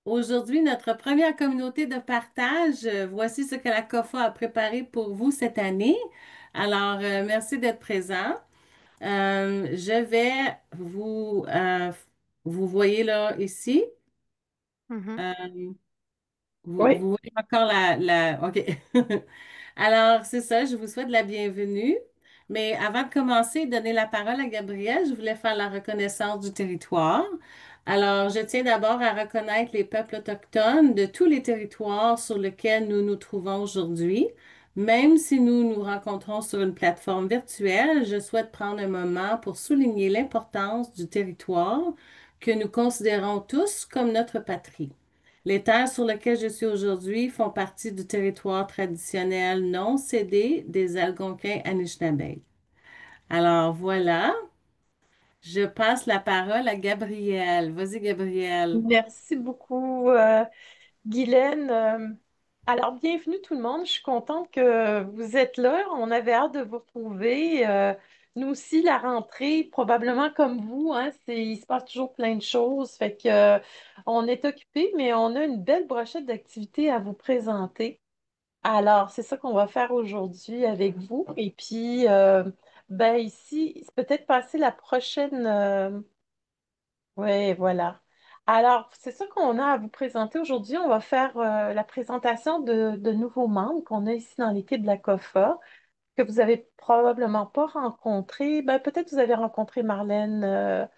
Aujourd'hui, notre première communauté de partage, voici ce que la COFA a préparé pour vous cette année. Alors, merci d'être présent. Je vais vous voyez là ici. Mhm. Euh, Oui. vous voyez encore OK. Alors, c'est ça, je vous souhaite la bienvenue. Mais avant de commencer et donner la parole à Gabriel, je voulais faire la reconnaissance du territoire. Alors, je tiens d'abord à reconnaître les peuples autochtones de tous les territoires sur lesquels nous nous trouvons aujourd'hui. Même si nous nous rencontrons sur une plateforme virtuelle, je souhaite prendre un moment pour souligner l'importance du territoire que nous considérons tous comme notre patrie. Les terres sur lesquelles je suis aujourd'hui font partie du territoire traditionnel non cédé des Algonquins Anishinaabe. Alors voilà, je passe la parole à Gabrielle. Vas-y, Gabrielle. Merci beaucoup, Guylaine. Alors, bienvenue tout le monde. Je suis contente que vous êtes là. On avait hâte de vous retrouver. Nous aussi, la rentrée, probablement comme vous, hein, il se passe toujours plein de choses. Fait que, on est occupé, mais on a une belle brochette d'activités à vous présenter. Alors, c'est ça qu'on va faire aujourd'hui avec vous. Et puis, ben ici, c'est peut-être passer la prochaine. Oui, voilà. Alors, c'est ça qu'on a à vous présenter aujourd'hui. On va faire la présentation de nouveaux membres qu'on a ici dans l'équipe de la COFA, que vous avez probablement pas rencontrés. Ben, peut-être vous avez rencontré Marlène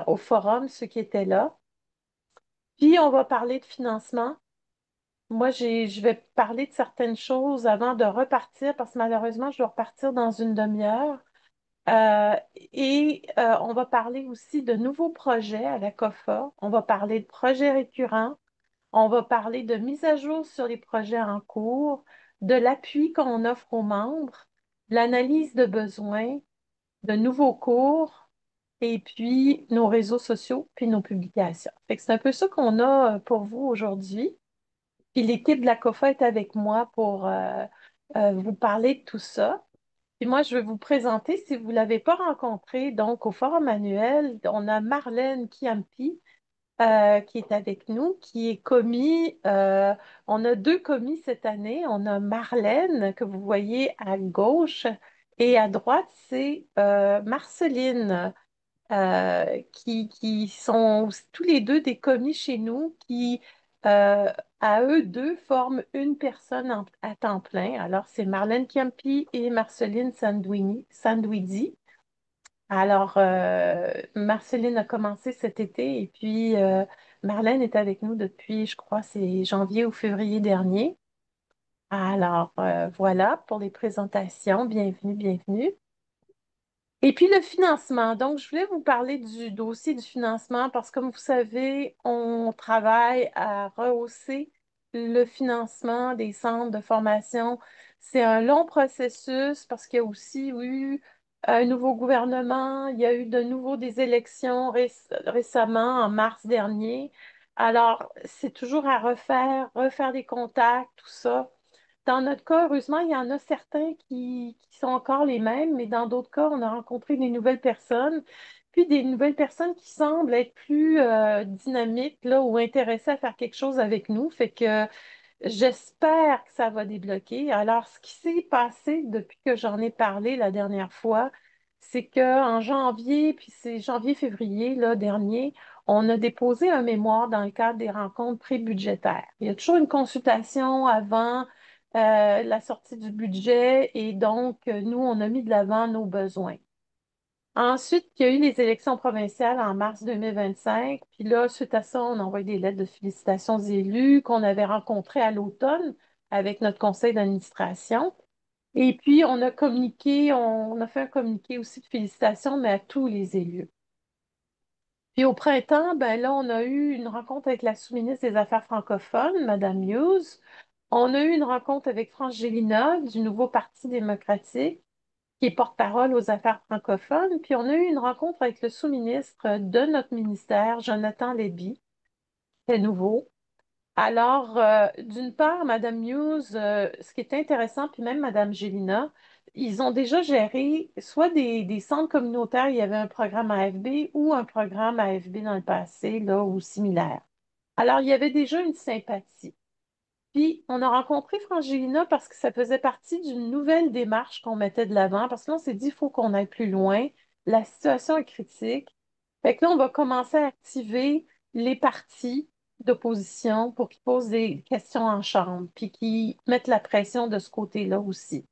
au forum, ceux qui étaient là. Puis, on va parler de financement. Moi, je vais parler de certaines choses avant de repartir parce que malheureusement, je dois repartir dans une demi-heure. On va parler aussi de nouveaux projets à la COFA. On va parler de projets récurrents. On va parler de mise à jour sur les projets en cours, de l'appui qu'on offre aux membres, de l'analyse de besoins, de nouveaux cours, et puis nos réseaux sociaux, puis nos publications. Fait que c'est un peu ça qu'on a pour vous aujourd'hui. Puis l'équipe de la COFA est avec moi pour vous parler de tout ça. Puis moi, je vais vous présenter, si vous ne l'avez pas rencontré, donc au Forum annuel, on a Marlène Kiampi qui est avec nous, qui est commis. On a deux commis cette année. On a Marlène, que vous voyez à gauche, et à droite, c'est Marceline, qui sont tous les deux des commis chez nous, qui, euh, à eux deux, forment une personne à temps plein. Alors, c'est Marlène Chiampi et Marceline Sanduidi. Alors, Marceline a commencé cet été et puis Marlène est avec nous depuis, je crois, c'est janvier ou février dernier. Alors, voilà pour les présentations. Bienvenue, bienvenue. Et puis le financement. Donc, je voulais vous parler du dossier du financement parce que, comme vous savez, on travaille à rehausser le financement des centres de formation. C'est un long processus parce qu'il y a aussi eu un nouveau gouvernement, il y a eu de nouveau des élections récemment, en mars dernier. Alors, c'est toujours à refaire des contacts, tout ça. Dans notre cas, heureusement, il y en a certains qui sont encore les mêmes, mais dans d'autres cas, on a rencontré des nouvelles personnes, puis des nouvelles personnes qui semblent être plus dynamiques là, ou intéressées à faire quelque chose avec nous. Fait que j'espère que ça va débloquer. Alors, ce qui s'est passé depuis que j'en ai parlé la dernière fois, c'est qu'en janvier, puis c'est janvier-février là, dernier, on a déposé un mémoire dans le cadre des rencontres pré-budgétaires. Il y a toujours une consultation avant la sortie du budget et donc, nous, on a mis de l'avant nos besoins. Ensuite, il y a eu les élections provinciales en mars 2025. Puis là, suite à ça, on a envoyé des lettres de félicitations aux élus qu'on avait rencontrés à l'automne avec notre conseil d'administration. Et puis, on a fait un communiqué aussi de félicitations, mais à tous les élus. Puis au printemps, ben là, on a eu une rencontre avec la sous-ministre des Affaires francophones, Madame Hughes. On a eu une rencontre avec France Gélina du nouveau Parti démocratique, qui est porte-parole aux affaires francophones. Puis on a eu une rencontre avec le sous-ministre de notre ministère, Jonathan Léby, qui est nouveau. Alors, d'une part, Madame Hughes, ce qui est intéressant, puis même Madame Gélina, ils ont déjà géré soit des centres communautaires, il y avait un programme AFB ou un programme AFB dans le passé, là, ou similaire. Alors, il y avait déjà une sympathie. Puis, on a rencontré Frangilina parce que ça faisait partie d'une nouvelle démarche qu'on mettait de l'avant, parce que là, on s'est dit, il faut qu'on aille plus loin. La situation est critique. Fait que là, on va commencer à activer les partis d'opposition pour qu'ils posent des questions en chambre, puis qu'ils mettent la pression de ce côté-là aussi.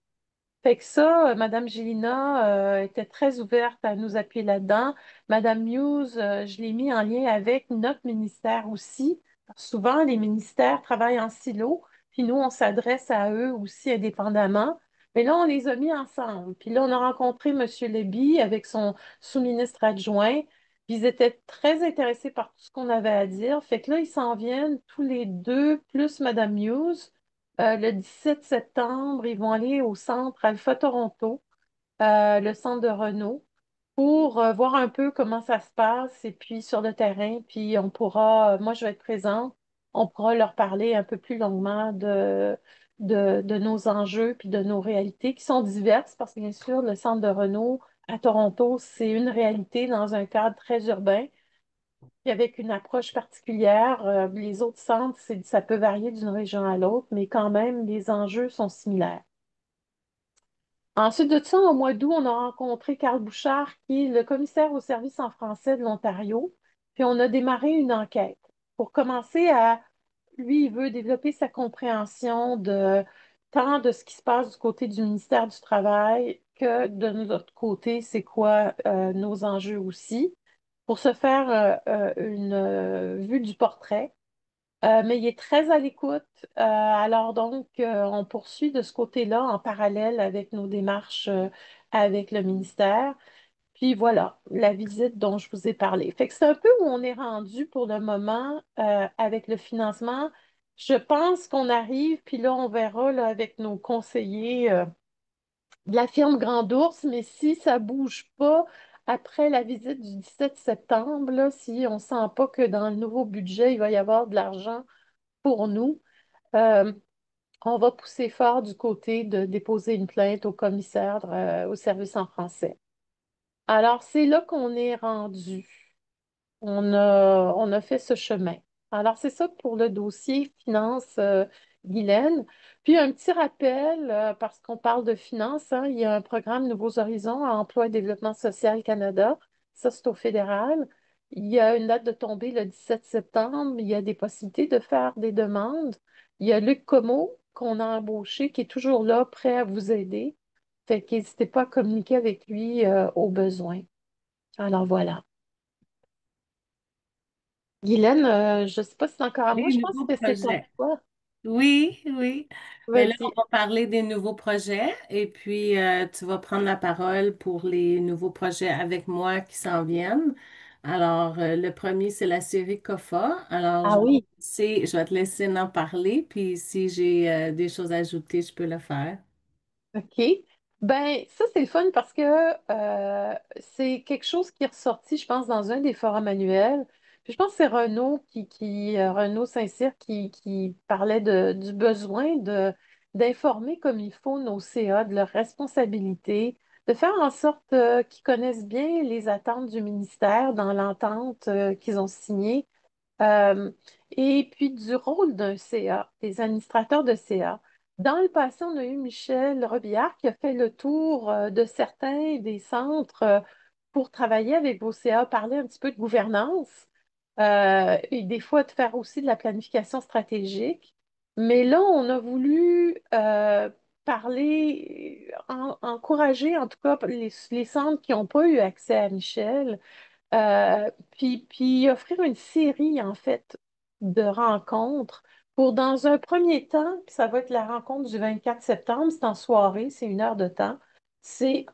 Fait que ça, Madame Gélina était très ouverte à nous appuyer là-dedans. Madame Muse, je l'ai mis en lien avec notre ministère aussi. Souvent, les ministères travaillent en silo, puis nous, on s'adresse à eux aussi indépendamment. Mais là, on les a mis ensemble. Puis là, on a rencontré Monsieur Leby avec son sous-ministre adjoint. Puis ils étaient très intéressés par tout ce qu'on avait à dire. Fait que là, ils s'en viennent tous les deux, plus Madame Muse. Le 17 septembre, ils vont aller au centre Alpha Toronto, le centre de Renault, pour voir un peu comment ça se passe et puis sur le terrain. Puis on pourra, moi je vais être présente, on pourra leur parler un peu plus longuement de nos enjeux puis de nos réalités qui sont diverses parce que bien sûr, le centre de Renault à Toronto, c'est une réalité dans un cadre très urbain. Puis avec une approche particulière, les autres centres, ça peut varier d'une région à l'autre, mais quand même, les enjeux sont similaires. Ensuite de ça, au mois d'août, on a rencontré Carl Bouchard, qui est le commissaire au service en français de l'Ontario, puis on a démarré une enquête pour commencer à, lui, il veut développer sa compréhension de tant de ce qui se passe du côté du ministère du Travail que de notre côté, c'est quoi nos enjeux aussi pour se faire une vue du portrait. Mais il est très à l'écoute. Alors donc, on poursuit de ce côté-là en parallèle avec nos démarches avec le ministère. Puis voilà, la visite dont je vous ai parlé. Fait que c'est un peu où on est rendu pour le moment avec le financement. Je pense qu'on arrive, puis là, on verra là, avec nos conseillers de la firme Grand Ours, mais si ça bouge pas après la visite du 17 septembre, là, si on sent pas que dans le nouveau budget, il va y avoir de l'argent pour nous, euh, on va pousser fort du côté de déposer une plainte au commissaire au service en français. Alors, c'est là qu'on est rendu. On a fait ce chemin. Alors, c'est ça pour le dossier finance, Guylaine. Puis, un petit rappel, parce qu'on parle de finance, hein, il y a un programme Nouveaux Horizons à Emploi et Développement social Canada. Ça, c'est au fédéral. Il y a une date de tombée le 17 septembre. Il y a des possibilités de faire des demandes. Il y a Luc Comeau qu'on a embauché, qui est toujours là, prêt à vous aider. Fait qu'hésitez pas à communiquer avec lui, au besoin. Alors, voilà. Guylaine, je ne sais pas si c'est encore à moi, Les je pense nouveaux que c'est à projets. toi. Oui, oui. Mais là, Vas-y. on va parler des nouveaux projets et puis tu vas prendre la parole pour les nouveaux projets avec moi qui s'en viennent. Alors, le premier, c'est la série COFA. Alors, Ah oui. je vais te laisser en parler, puis si j'ai des choses à ajouter, je peux le faire. OK. Ben, ça, c'est le fun parce que c'est quelque chose qui est ressorti, je pense, dans un des forums annuels. Puis je pense que c'est Renaud Saint-Cyr qui parlait du besoin d'informer comme il faut nos CA de leurs responsabilités, de faire en sorte qu'ils connaissent bien les attentes du ministère dans l'entente qu'ils ont signée. Euh, et puis du rôle d'un CA, des administrateurs de CA. Dans le passé, on a eu Michel Robillard qui a fait le tour de certains des centres pour travailler avec vos CA, parler un petit peu de gouvernance et des fois de faire aussi de la planification stratégique. Mais là, on a voulu parler, encourager en tout cas les centres qui n'ont pas eu accès à Michel puis offrir une série, en fait, de rencontres pour, dans un premier temps, puis ça va être la rencontre du 24 septembre, c'est en soirée, c'est 1 heure de temps,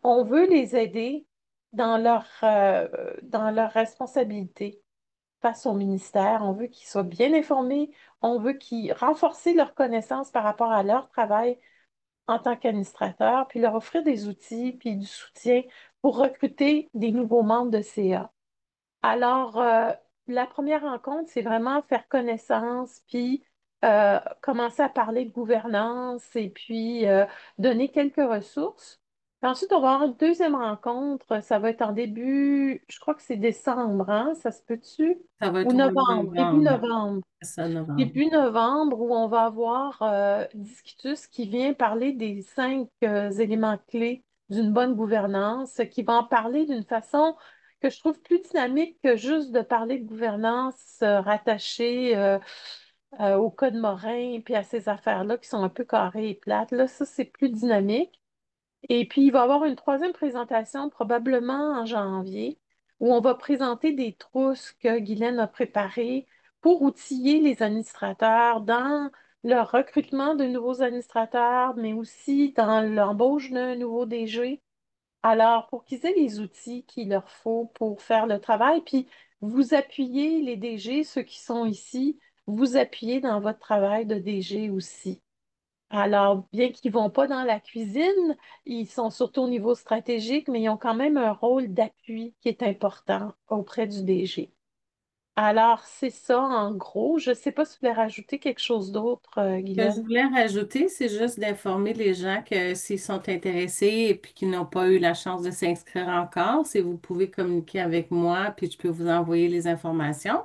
on veut les aider dans leur responsabilité face au ministère. On veut qu'ils soient bien informés, on veut qu'ils renforcent leurs connaissances par rapport à leur travail en tant qu'administrateur, puis leur offrir des outils, puis du soutien pour recruter des nouveaux membres de CA. Alors, la première rencontre, c'est vraiment faire connaissance, puis commencer à parler de gouvernance et puis donner quelques ressources. Ensuite, on va avoir une deuxième rencontre. Ça va être en début, je crois que c'est décembre, hein? Ça se peut-tu? Ça va Ou être au mois de novembre, début novembre. novembre. C'est ça, novembre. Début novembre, où on va avoir Discutus qui vient parler des 5 éléments clés d'une bonne gouvernance, qui va en parler d'une façon que je trouve plus dynamique que juste de parler de gouvernance rattachée au Code Morin puis à ces affaires-là qui sont un peu carrées et plates. Là, ça, c'est plus dynamique. Et puis, il va y avoir une troisième présentation, probablement en janvier, où on va présenter des trousses que Guylaine a préparées pour outiller les administrateurs dans leur recrutement de nouveaux administrateurs, mais aussi dans l'embauche d'un nouveau DG. Alors, pour qu'ils aient les outils qu'il leur faut pour faire le travail, puis vous appuyez les DG, ceux qui sont ici, vous appuyez dans votre travail de DG aussi. Alors, bien qu'ils ne vont pas dans la cuisine, ils sont surtout au niveau stratégique, mais ils ont quand même un rôle d'appui qui est important auprès du DG. Alors, c'est ça en gros. Je ne sais pas si vous voulez rajouter quelque chose d'autre, Ce que je Guylaine. voulais rajouter, c'est juste d'informer les gens que s'ils sont intéressés et puis qu'ils n'ont pas eu la chance de s'inscrire encore, si vous pouvez communiquer avec moi, puis je peux vous envoyer les informations.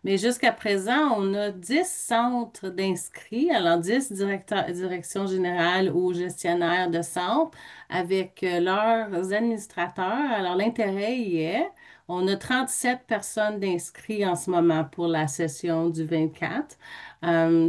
Mais jusqu'à présent, on a 10 centres d'inscrits, alors 10 directions générales ou gestionnaires de centres avec leurs administrateurs. Alors l'intérêt y est. On a 37 personnes d'inscrits en ce moment pour la session du 24.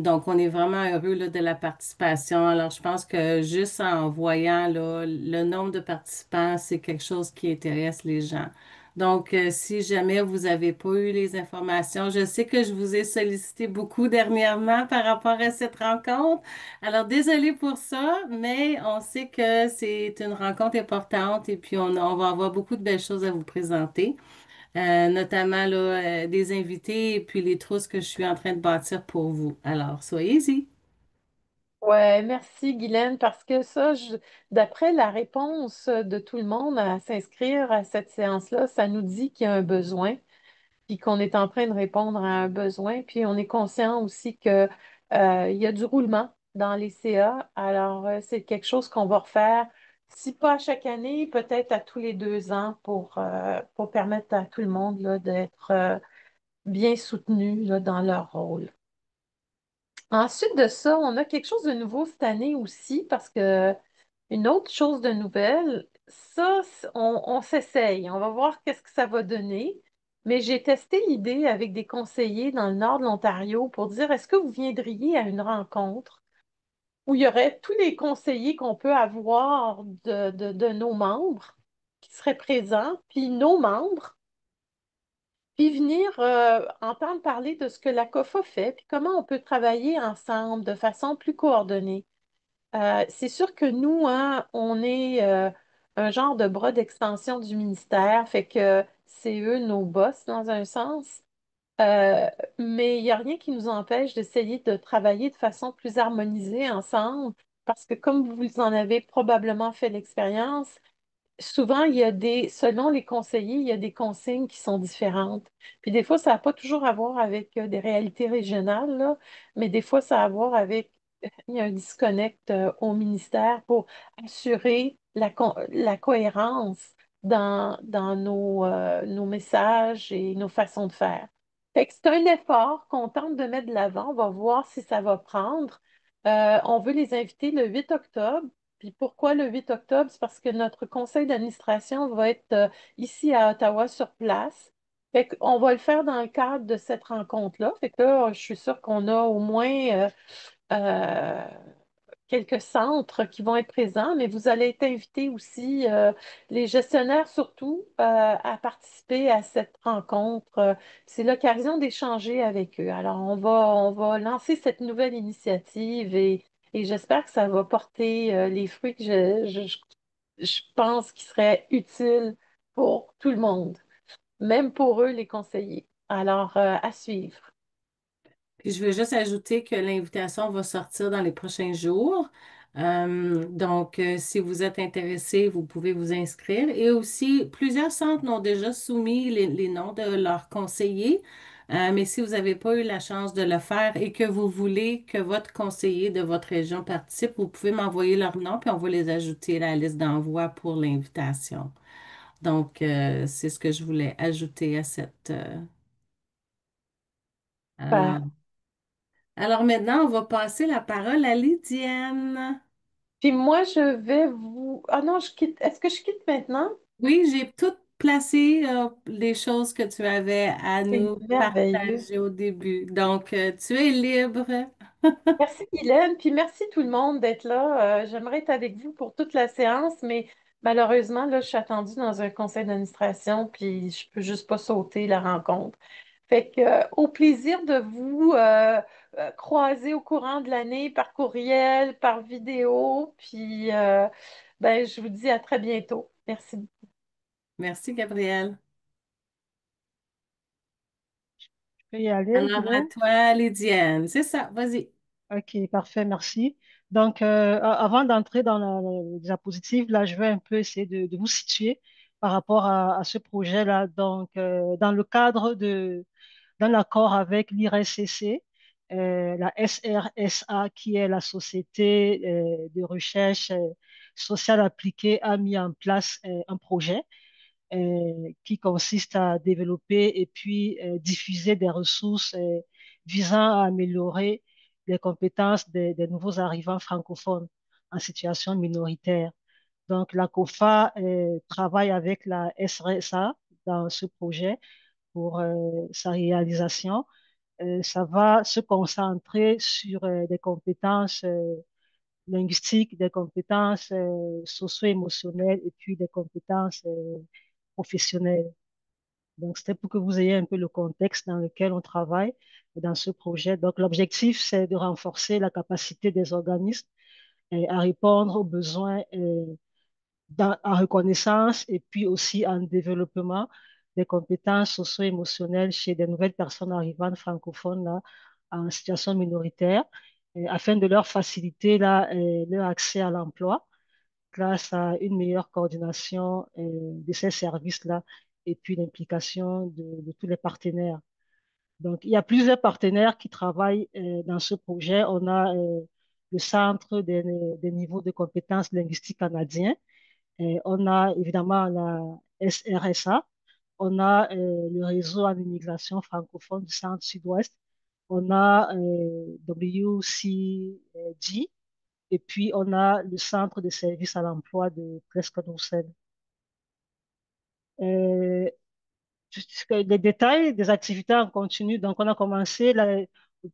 Donc, on est vraiment heureux là, de la participation. Alors, je pense que juste en voyant là, le nombre de participants, c'est quelque chose qui intéresse les gens. Donc, si jamais vous n'avez pas eu les informations, je sais que je vous ai sollicité beaucoup dernièrement par rapport à cette rencontre. Alors, désolée pour ça, mais on sait que c'est une rencontre importante et puis on va avoir beaucoup de belles choses à vous présenter, notamment là, des invités et puis les trousses que je suis en train de bâtir pour vous. Alors, soyez-y. Ouais, merci Guylaine, parce que ça, d'après la réponse de tout le monde à s'inscrire à cette séance-là, ça nous dit qu'il y a un besoin, puis qu'on est en train de répondre à un besoin, puis on est conscient aussi que il y a du roulement dans les CA. Alors, c'est quelque chose qu'on va refaire, si pas à chaque année, peut-être à tous les 2 ans pour permettre à tout le monde là, d'être bien soutenu là, dans leur rôle. Ensuite de ça, on a quelque chose de nouveau cette année aussi, parce que une autre chose de nouvelle, ça, on s'essaye. On va voir qu'est-ce que ça va donner. Mais j'ai testé l'idée avec des conseillers dans le nord de l'Ontario pour dire, est-ce que vous viendriez à une rencontre où il y aurait tous les conseillers qu'on peut avoir de nos membres qui seraient présents, puis nos membres, puis venir entendre parler de ce que la COFA fait, puis comment on peut travailler ensemble de façon plus coordonnée. C'est sûr que nous, hein, on est un genre de bras d'extension du ministère, fait que c'est eux nos boss dans un sens. Euh, mais il n'y a rien qui nous empêche d'essayer de travailler de façon plus harmonisée ensemble, parce que comme vous en avez probablement fait l'expérience, souvent, selon les conseillers, il y a des consignes qui sont différentes. Puis des fois, ça n'a pas toujours à voir avec des réalités régionales, là, mais des fois, ça a à voir avec, il y a un disconnect au ministère pour assurer la cohérence dans nos messages et nos façons de faire. Fait que c'est un effort qu'on tente de mettre de l'avant. On va voir si ça va prendre. On veut les inviter le 8 octobre. Puis pourquoi le 8 octobre? C'est parce que notre conseil d'administration va être ici à Ottawa sur place. Fait qu'on va le faire dans le cadre de cette rencontre-là. Fait que là, je suis sûre qu'on a au moins euh, quelques centres qui vont être présents, mais vous allez être invités aussi, les gestionnaires surtout, à participer à cette rencontre. C'est l'occasion d'échanger avec eux. Alors, on va lancer cette nouvelle initiative et j'espère que ça va porter les fruits que je pense qui seraient utiles pour tout le monde, même pour eux, les conseillers. Alors, à suivre. Puis je veux juste ajouter que l'invitation va sortir dans les prochains jours. Donc, si vous êtes intéressé, vous pouvez vous inscrire. Et aussi, plusieurs centres ont déjà soumis les noms de leurs conseillers. Mais si vous n'avez pas eu la chance de le faire et que vous voulez que votre conseiller de votre région participe, vous pouvez m'envoyer leur nom, puis on va les ajouter à la liste d'envoi pour l'invitation. Donc, c'est ce que je voulais ajouter à cette... Super. alors, alors maintenant, on va passer la parole à Lydienne. Puis moi, je vais vous... Ah non, je quitte. Est-ce que je quitte maintenant? Oui, j'ai tout placé, les choses que tu avais à C'est nous merveilleux. partager au début. Donc, tu es libre. Merci Guylaine, puis merci tout le monde d'être là. J'aimerais être avec vous pour toute la séance, mais malheureusement, là, je suis attendue dans un conseil d'administration, puis je peux juste pas sauter la rencontre. Fait que, au plaisir de vous croiser au courant de l'année par courriel, par vidéo, puis ben, je vous dis à très bientôt. Merci. Merci, Gabrielle. Je peux y aller, Alors, à Guylaine? toi, Lydienne. C'est ça, vas-y. Ok, parfait, merci. Donc, avant d'entrer dans la diapositive, là, je vais un peu essayer de vous situer par rapport à ce projet-là. Donc, dans le cadre d'un accord avec l'IRSCC, la SRSA, qui est la société de recherche sociale appliquée, a mis en place un projet qui consiste à développer et puis diffuser des ressources visant à améliorer les compétences des nouveaux arrivants francophones en situation minoritaire. Donc, la COFA travaille avec la SRSA dans ce projet pour sa réalisation. Ça va se concentrer sur des compétences linguistiques, des compétences socio-émotionnelles et puis des compétences professionnelles. Donc, c'était pour que vous ayez un peu le contexte dans lequel on travaille dans ce projet. Donc, l'objectif, c'est de renforcer la capacité des organismes à répondre aux besoins en reconnaissance et puis aussi en développement des compétences socio-émotionnelles chez des nouvelles personnes arrivantes francophones là, en situation minoritaire, afin de leur faciliter là, leur accès à l'emploi grâce à une meilleure coordination de ces services-là et puis l'implication de tous les partenaires. Donc, il y a plusieurs partenaires qui travaillent dans ce projet. On a le Centre des niveaux de compétences linguistiques canadiens. Et on a évidemment la SRSA. On a le réseau en immigration francophone du Centre-Sud-Ouest. On a WCG. Et puis, on a le Centre de services à l'emploi de Presque-Roussel. Euh, les détails des activités en continu. Donc, on a commencé, le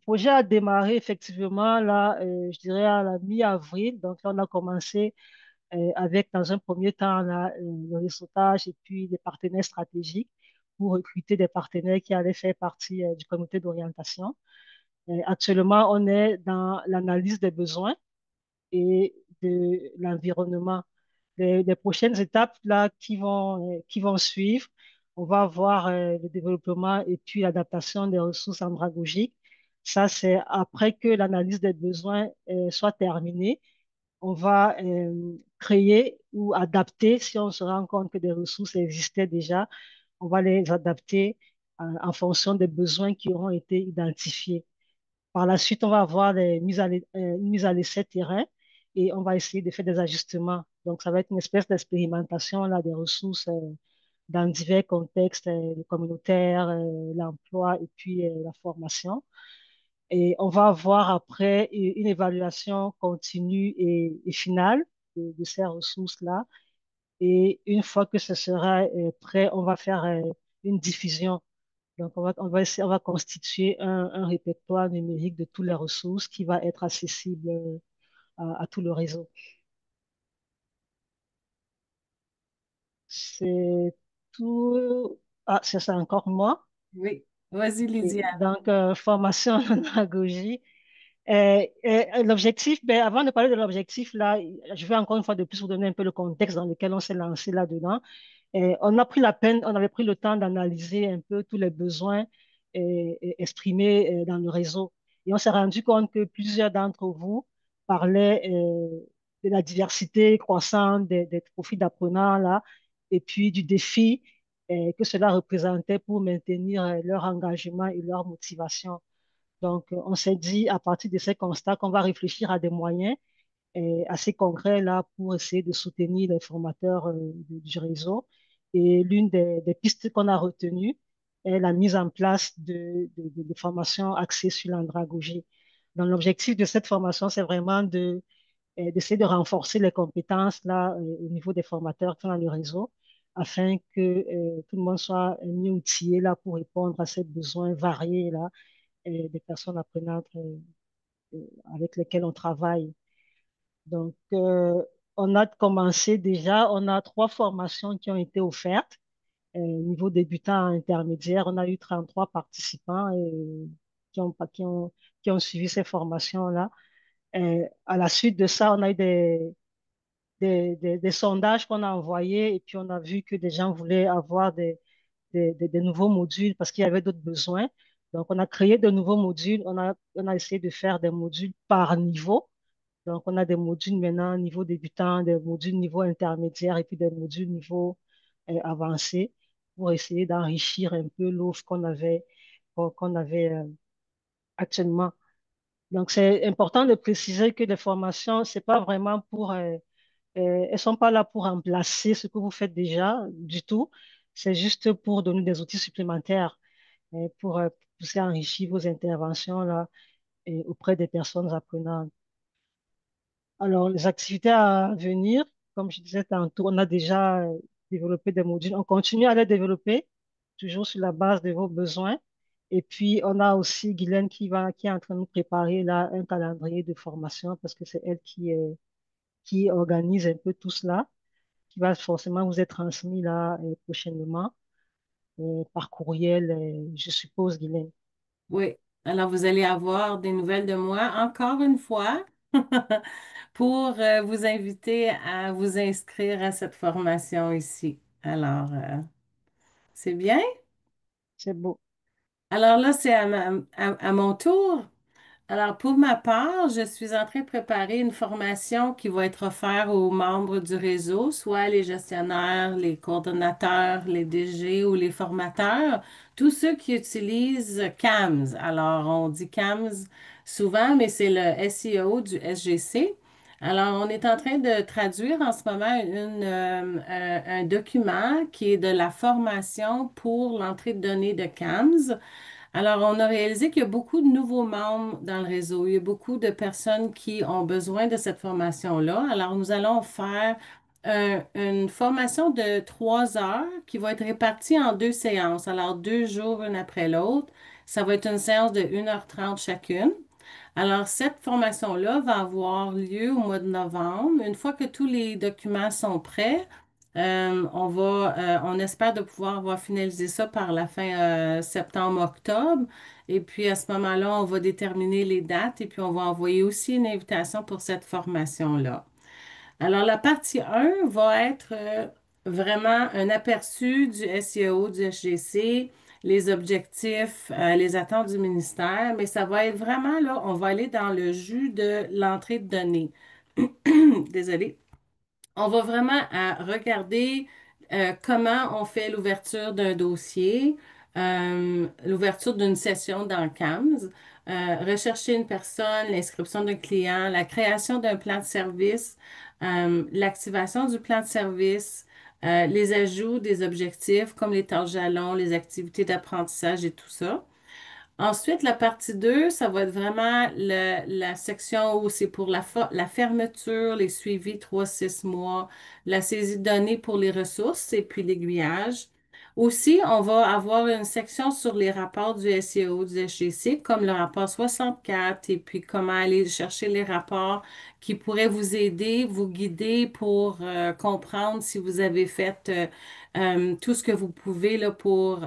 projet a démarré effectivement, là, je dirais à la mi-avril. Donc, là, on a commencé avec, dans un premier temps, là, le réseautage et puis des partenaires stratégiques pour recruter des partenaires qui allaient faire partie du comité d'orientation. Actuellement, on est dans l'analyse des besoins et de l'environnement. Les prochaines étapes là qui vont suivre, on va voir le développement et puis l'adaptation des ressources andragogiques. Ça, c'est après que l'analyse des besoins soit terminée. On va créer ou adapter, si on se rend compte que des ressources existaient déjà, on va les adapter en fonction des besoins qui auront été identifiés. Par la suite, on va avoir une mise à l'essai terrain et on va essayer de faire des ajustements. Donc, ça va être une espèce d'expérimentation là, des ressources dans divers contextes, le communautaire, l'emploi et puis la formation. Et on va avoir après une évaluation continue et finale de ces ressources-là. Et une fois que ce sera prêt, on va faire une diffusion. Donc, on va constituer un répertoire numérique de toutes les ressources qui va être accessible à tout le réseau. C'est tout. Ah, c'est ça encore moi. Oui, vas-y, Et Lydienne. donc, formation en andragogie. L'objectif, ben, avant de parler de l'objectif, là, je vais encore une fois de plus vous donner un peu le contexte dans lequel on s'est lancé là-dedans. On a pris la peine, on avait pris le temps d'analyser un peu tous les besoins exprimés dans le réseau. Et on s'est rendu compte que plusieurs d'entre vous parlaient de la diversité croissante des profils d'apprenants là, et puis du défi que cela représentait pour maintenir leur engagement et leur motivation. Donc, on s'est dit, à partir de ces constats, qu'on va réfléchir à des moyens assez concrets là pour essayer de soutenir les formateurs du réseau. Et l'une des pistes qu'on a retenues est la mise en place de formations axées sur l'andragogie. Donc, l'objectif de cette formation, c'est vraiment d'essayer de renforcer les compétences là, au niveau des formateurs qui sont dans le réseau afin que tout le monde soit mieux outillé là, pour répondre à ces besoins variés là, des personnes apprenantes avec lesquelles on travaille. Donc, on a commencé déjà, on a 3 formations qui ont été offertes. Niveau débutant à intermédiaire, on a eu 33 participants qui ont, qui ont, qui ont suivi ces formations-là. À la suite de ça, on a eu des sondages qu'on a envoyés et puis on a vu que des gens voulaient avoir des nouveaux modules parce qu'il y avait d'autres besoins. Donc, on a créé de nouveaux modules. On a essayé de faire des modules par niveau. Donc, on a des modules maintenant niveau débutant, des modules niveau intermédiaire et puis des modules niveau avancé pour essayer d'enrichir un peu l'offre qu'on avait actuellement. Donc, c'est important de préciser que les formations, c'est pas vraiment elles sont pas là pour remplacer ce que vous faites déjà du tout. C'est juste pour donner des outils supplémentaires pour pousser à enrichir vos interventions là, auprès des personnes apprenantes. Alors, les activités à venir, comme je disais tantôt, on a déjà développé des modules. On continue à les développer, toujours sur la base de vos besoins. Et puis, on a aussi Guylaine qui est en train de nous préparer là un calendrier de formation parce que c'est elle qui organise un peu tout cela, qui va forcément vous être transmis là prochainement par courriel, je suppose, Guylaine. Oui. Alors, vous allez avoir des nouvelles de moi encore une fois pour vous inviter à vous inscrire à cette formation ici. Alors, c'est bien. C'est beau. Alors là, c'est à mon tour. Alors, pour ma part, je suis en train de préparer une formation qui va être offerte aux membres du réseau, soit les gestionnaires, les coordonnateurs, les DG ou les formateurs, tous ceux qui utilisent CAMS. Alors, on dit CAMS souvent, mais c'est le SEO du SGC. Alors, on est en train de traduire en ce moment un document qui est de la formation pour l'entrée de données de CAMS. Alors, on a réalisé qu'il y a beaucoup de nouveaux membres dans le réseau. Il y a beaucoup de personnes qui ont besoin de cette formation-là. Alors, nous allons faire une formation de 3 heures qui va être répartie en 2 séances. Alors, 2 jours, une après l'autre. Ça va être une séance de 1h30 chacune. Alors, cette formation-là va avoir lieu au mois de novembre. Une fois que tous les documents sont prêts, on espère de pouvoir avoir finalisé ça par la fin septembre-octobre. Et puis, à ce moment-là, on va déterminer les dates et puis on va envoyer aussi une invitation pour cette formation-là. Alors, la partie 1 va être vraiment un aperçu du SEO, du SGC, les objectifs, les attentes du ministère, mais ça va être vraiment là, on va aller dans le jus de l'entrée de données. Désolée. On va vraiment regarder comment on fait l'ouverture d'un dossier, l'ouverture d'une session dans CAMS, rechercher une personne, l'inscription d'un client, la création d'un plan de service, l'activation du plan de service, les ajouts des objectifs comme les tâches jalons, les activités d'apprentissage et tout ça. Ensuite, la partie 2, ça va être vraiment la section où c'est pour la fermeture, les suivis 3 6 mois, la saisie de données pour les ressources et puis l'aiguillage. Aussi, on va avoir une section sur les rapports du SEO, du SGC, comme le rapport 64 et puis comment aller chercher les rapports qui pourraient vous aider, vous guider pour comprendre si vous avez fait tout ce que vous pouvez là, pour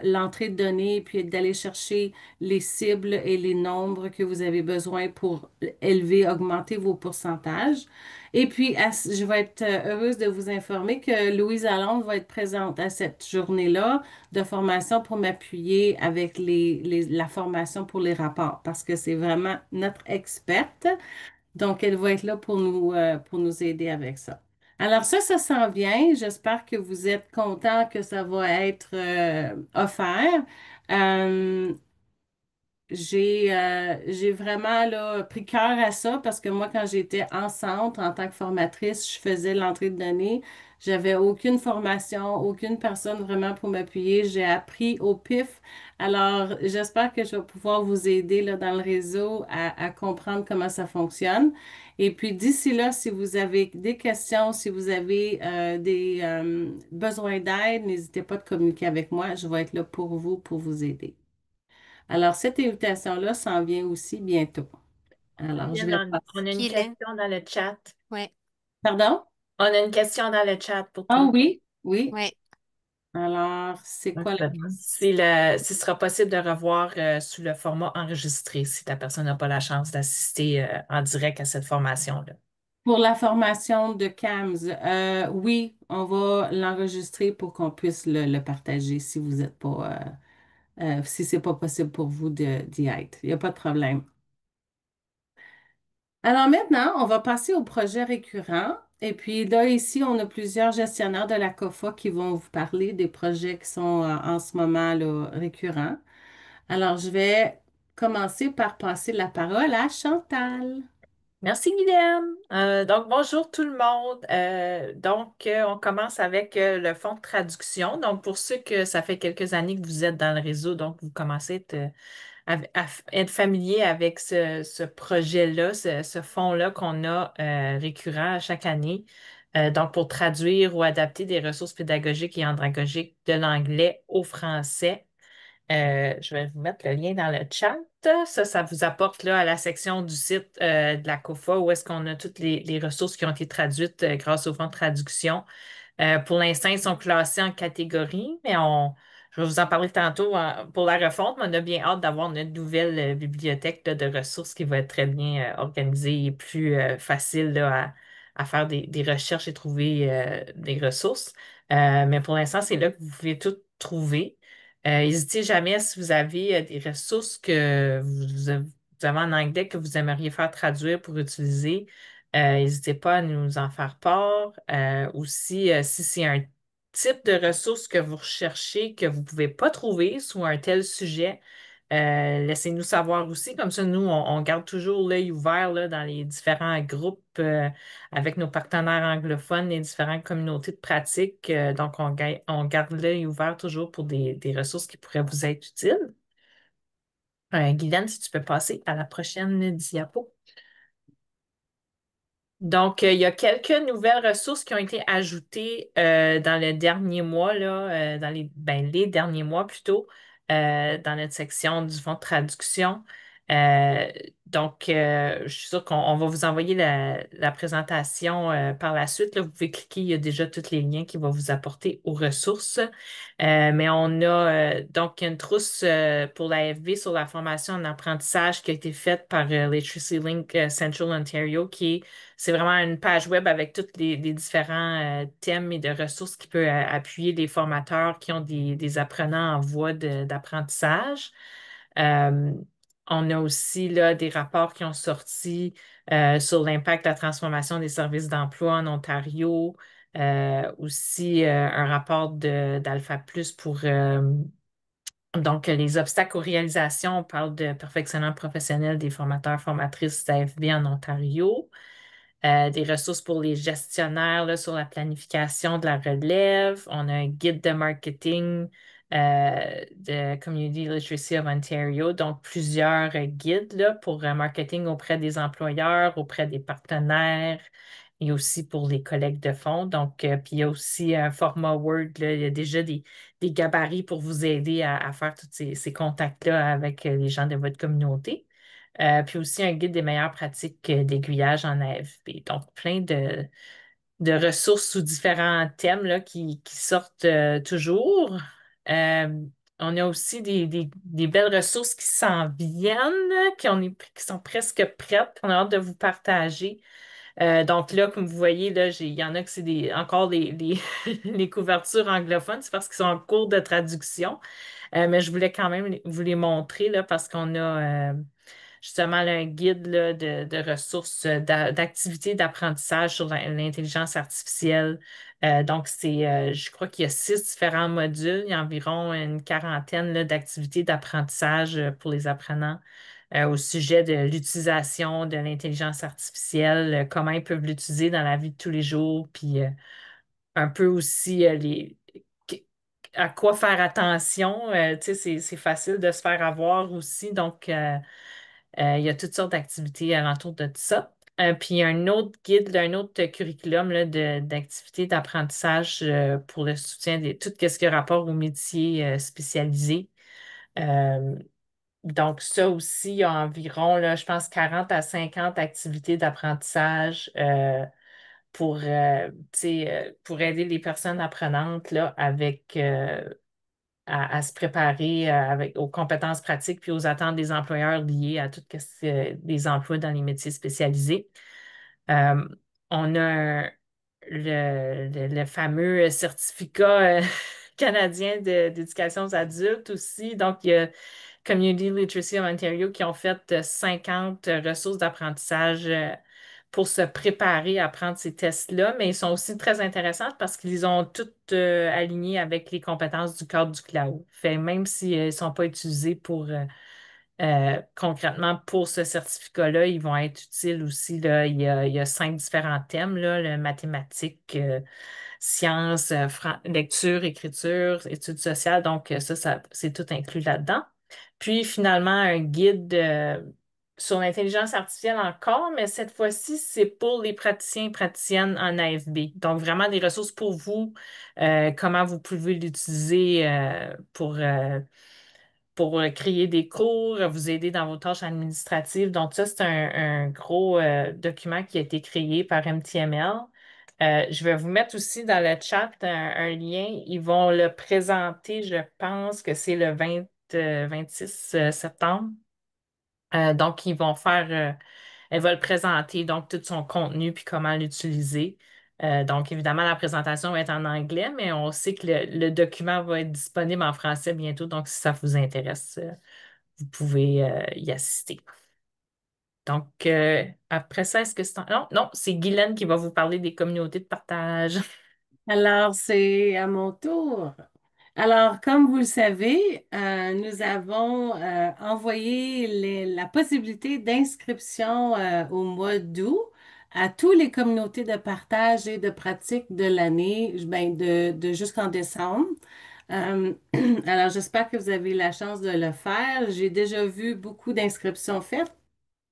l'entrée de données, puis d'aller chercher les cibles et les nombres que vous avez besoin pour élever, augmenter vos pourcentages. Et puis, je vais être heureuse de vous informer que Louise Lalonde va être présente à cette journée-là de formation pour m'appuyer avec la formation pour les rapports parce que c'est vraiment notre experte. Donc, elle va être là pour nous aider avec ça. Alors ça s'en vient. J'espère que vous êtes content que ça va être offert. Euh, j'ai vraiment là, pris cœur à ça parce que moi, quand j'étais enceinte en tant que formatrice, je faisais l'entrée de données. J'avais aucune formation, aucune personne vraiment pour m'appuyer. J'ai appris au pif. Alors, j'espère que je vais pouvoir vous aider là, dans le réseau à comprendre comment ça fonctionne. Et puis, d'ici là, si vous avez des questions, si vous avez des besoins d'aide, n'hésitez pas à communiquer avec moi. Je vais être là pour vous aider. Alors, cette invitation-là s'en vient aussi bientôt. Alors, je vais On passer. a une Guylaine. question dans le chat. Ouais, Pardon? On a une question dans le chat pour Ah toi. oui, oui. ouais. Alors, c'est Donc, quoi la ça demande question? si ce sera possible de revoir sous le format enregistré, si la personne n'a pas la chance d'assister en direct à cette formation-là. Pour la formation de CAMS, oui, on va l'enregistrer pour qu'on puisse le partager si vous n'êtes pas, si c'est pas possible pour vous d'y être. Il n'y a pas de problème. Alors maintenant, on va passer au projet récurrent. Et puis là, ici, on a plusieurs gestionnaires de la COFA qui vont vous parler des projets qui sont en ce moment là, récurrents. Alors, je vais commencer par passer la parole à Chantal. Merci, Guylaine. Donc, bonjour tout le monde. On commence avec le fonds de traduction. Donc, pour ceux que ça fait quelques années que vous êtes dans le réseau, donc vous commencez à être familier avec ce projet-là, ce fonds-là qu'on a récurrent à chaque année. Donc, pour traduire ou adapter des ressources pédagogiques et andragogiques de l'anglais au français. Je vais vous mettre le lien dans le chat. Ça vous apporte là, à la section du site de la COFA où est-ce qu'on a toutes les ressources qui ont été traduites grâce au fonds de traduction. Pour l'instant, ils sont classés en catégories, je vais vous en parler tantôt pour la refonte, mais on a bien hâte d'avoir notre nouvelle bibliothèque là, de ressources qui va être très bien organisée et plus facile là, à faire des recherches et trouver des ressources. Mais pour l'instant, c'est là que vous pouvez tout trouver. N'hésitez jamais si vous avez des ressources que vous avez en anglais que vous aimeriez faire traduire pour utiliser. N'hésitez pas à nous en faire part. Aussi, si c'est un type de ressource que vous recherchez, que vous ne pouvez pas trouver sous un tel sujet, laissez-nous savoir aussi. Comme ça, nous, on garde toujours l'œil ouvert là, dans les différents groupes avec nos partenaires anglophones, les différentes communautés de pratique. Donc, on garde l'œil ouvert toujours pour des ressources qui pourraient vous être utiles. Guylaine, si tu peux passer à la prochaine diapo. Donc, il y a quelques nouvelles ressources qui ont été ajoutées dans le dernier mois, là, les derniers mois plutôt, dans notre section du fonds de traduction. Euh, je suis sûre qu'on va vous envoyer la présentation par la suite. Là, vous pouvez cliquer, il y a déjà tous les liens qui vont vous apporter aux ressources. Mais on a donc une trousse pour la FB sur la formation en apprentissage qui a été faite par Literacy Link Central Ontario, c'est vraiment une page web avec tous les différents thèmes et de ressources qui peut appuyer les formateurs qui ont des apprenants en voie d'apprentissage. Euh, on a aussi là, des rapports qui ont sorti sur l'impact de la transformation des services d'emploi en Ontario. Aussi un rapport d'Alpha Plus pour donc les obstacles aux réalisations. On parle de perfectionnement professionnel des formateurs, formatrices d'AFB en Ontario. Des ressources pour les gestionnaires là, sur la planification de la relève. On a un guide de marketing de Community Literacy of Ontario, donc plusieurs guides là, pour marketing auprès des employeurs, auprès des partenaires et aussi pour les collègues de fonds. Donc, puis il y a aussi un format Word, là, il y a déjà des gabarits pour vous aider à faire tous ces contacts-là avec les gens de votre communauté. Puis aussi un guide des meilleures pratiques d'aiguillage en AFB. Donc, plein de ressources sous différents thèmes là, qui sortent toujours. Euh, on a aussi des belles ressources qui s'en viennent, qui sont presque prêtes. On a hâte de vous partager. Donc là, comme vous voyez, là, il y en a que c'est encore les couvertures anglophones, c'est parce qu'ils sont en cours de traduction. Mais je voulais quand même vous les montrer là, parce qu'on a justement là, un guide là, de ressources, d'activités d'apprentissage sur l'intelligence artificielle. Donc, je crois qu'il y a 6 différents modules. Il y a environ une quarantaine là, d'activités d'apprentissage pour les apprenants au sujet de l'utilisation de l'intelligence artificielle, comment ils peuvent l'utiliser dans la vie de tous les jours, puis un peu aussi qu- à quoi faire attention. Tu sais, c'est facile de se faire avoir aussi. Donc, il y a toutes sortes d'activités alentour de tout ça. Puis, il y a un autre guide, un autre curriculum là, d'activités d'apprentissage pour le soutien de tout ce qui a rapport aux métiers spécialisés. Euh, donc, ça aussi, il y a environ, là, je pense, 40 à 50 activités d'apprentissage tu sais, pour aider les personnes apprenantes là, à se préparer aux compétences pratiques puis aux attentes des employeurs liées à tout ce des emplois dans les métiers spécialisés. Euh, on a le fameux certificat canadien d'éducation aux adultes aussi. Donc, il y a Community Literacy of Ontario qui ont fait 50 ressources d'apprentissage pour se préparer à prendre ces tests-là, mais ils sont aussi très intéressants parce qu'ils ont toutes aligné avec les compétences du cadre du cloud. Fait même s'ils ne sont pas utilisés concrètement pour ce certificat-là, ils vont être utiles aussi. Là. Il y a 5 différents thèmes, là, le mathématiques, sciences, lecture, écriture, études sociales. Donc, c'est tout inclus là-dedans. Puis, finalement, un guide sur l'intelligence artificielle encore, mais cette fois-ci, c'est pour les praticiens et praticiennes en AFB. Donc, vraiment des ressources pour vous, comment vous pouvez l'utiliser pour créer des cours, vous aider dans vos tâches administratives. Donc, ça, c'est un gros document qui a été créé par MTML. Je vais vous mettre aussi dans le chat un lien. Ils vont le présenter, je pense que c'est le 26 septembre. Donc, elle va le présenter, donc tout son contenu puis comment l'utiliser. Donc, évidemment, la présentation va être en anglais, mais on sait que le document va être disponible en français bientôt. Donc, si ça vous intéresse, vous pouvez y assister. Donc, après ça, est-ce que c'est... Non, non, c'est Guylaine qui va vous parler des communautés de partage. Alors, c'est à mon tour. Alors, comme vous le savez, nous avons envoyé la possibilité d'inscription au mois d'août à toutes les communautés de partage et de pratique de l'année, ben, de jusqu'en décembre. Euh, alors, j'espère que vous avez la chance de le faire. J'ai déjà vu beaucoup d'inscriptions faites.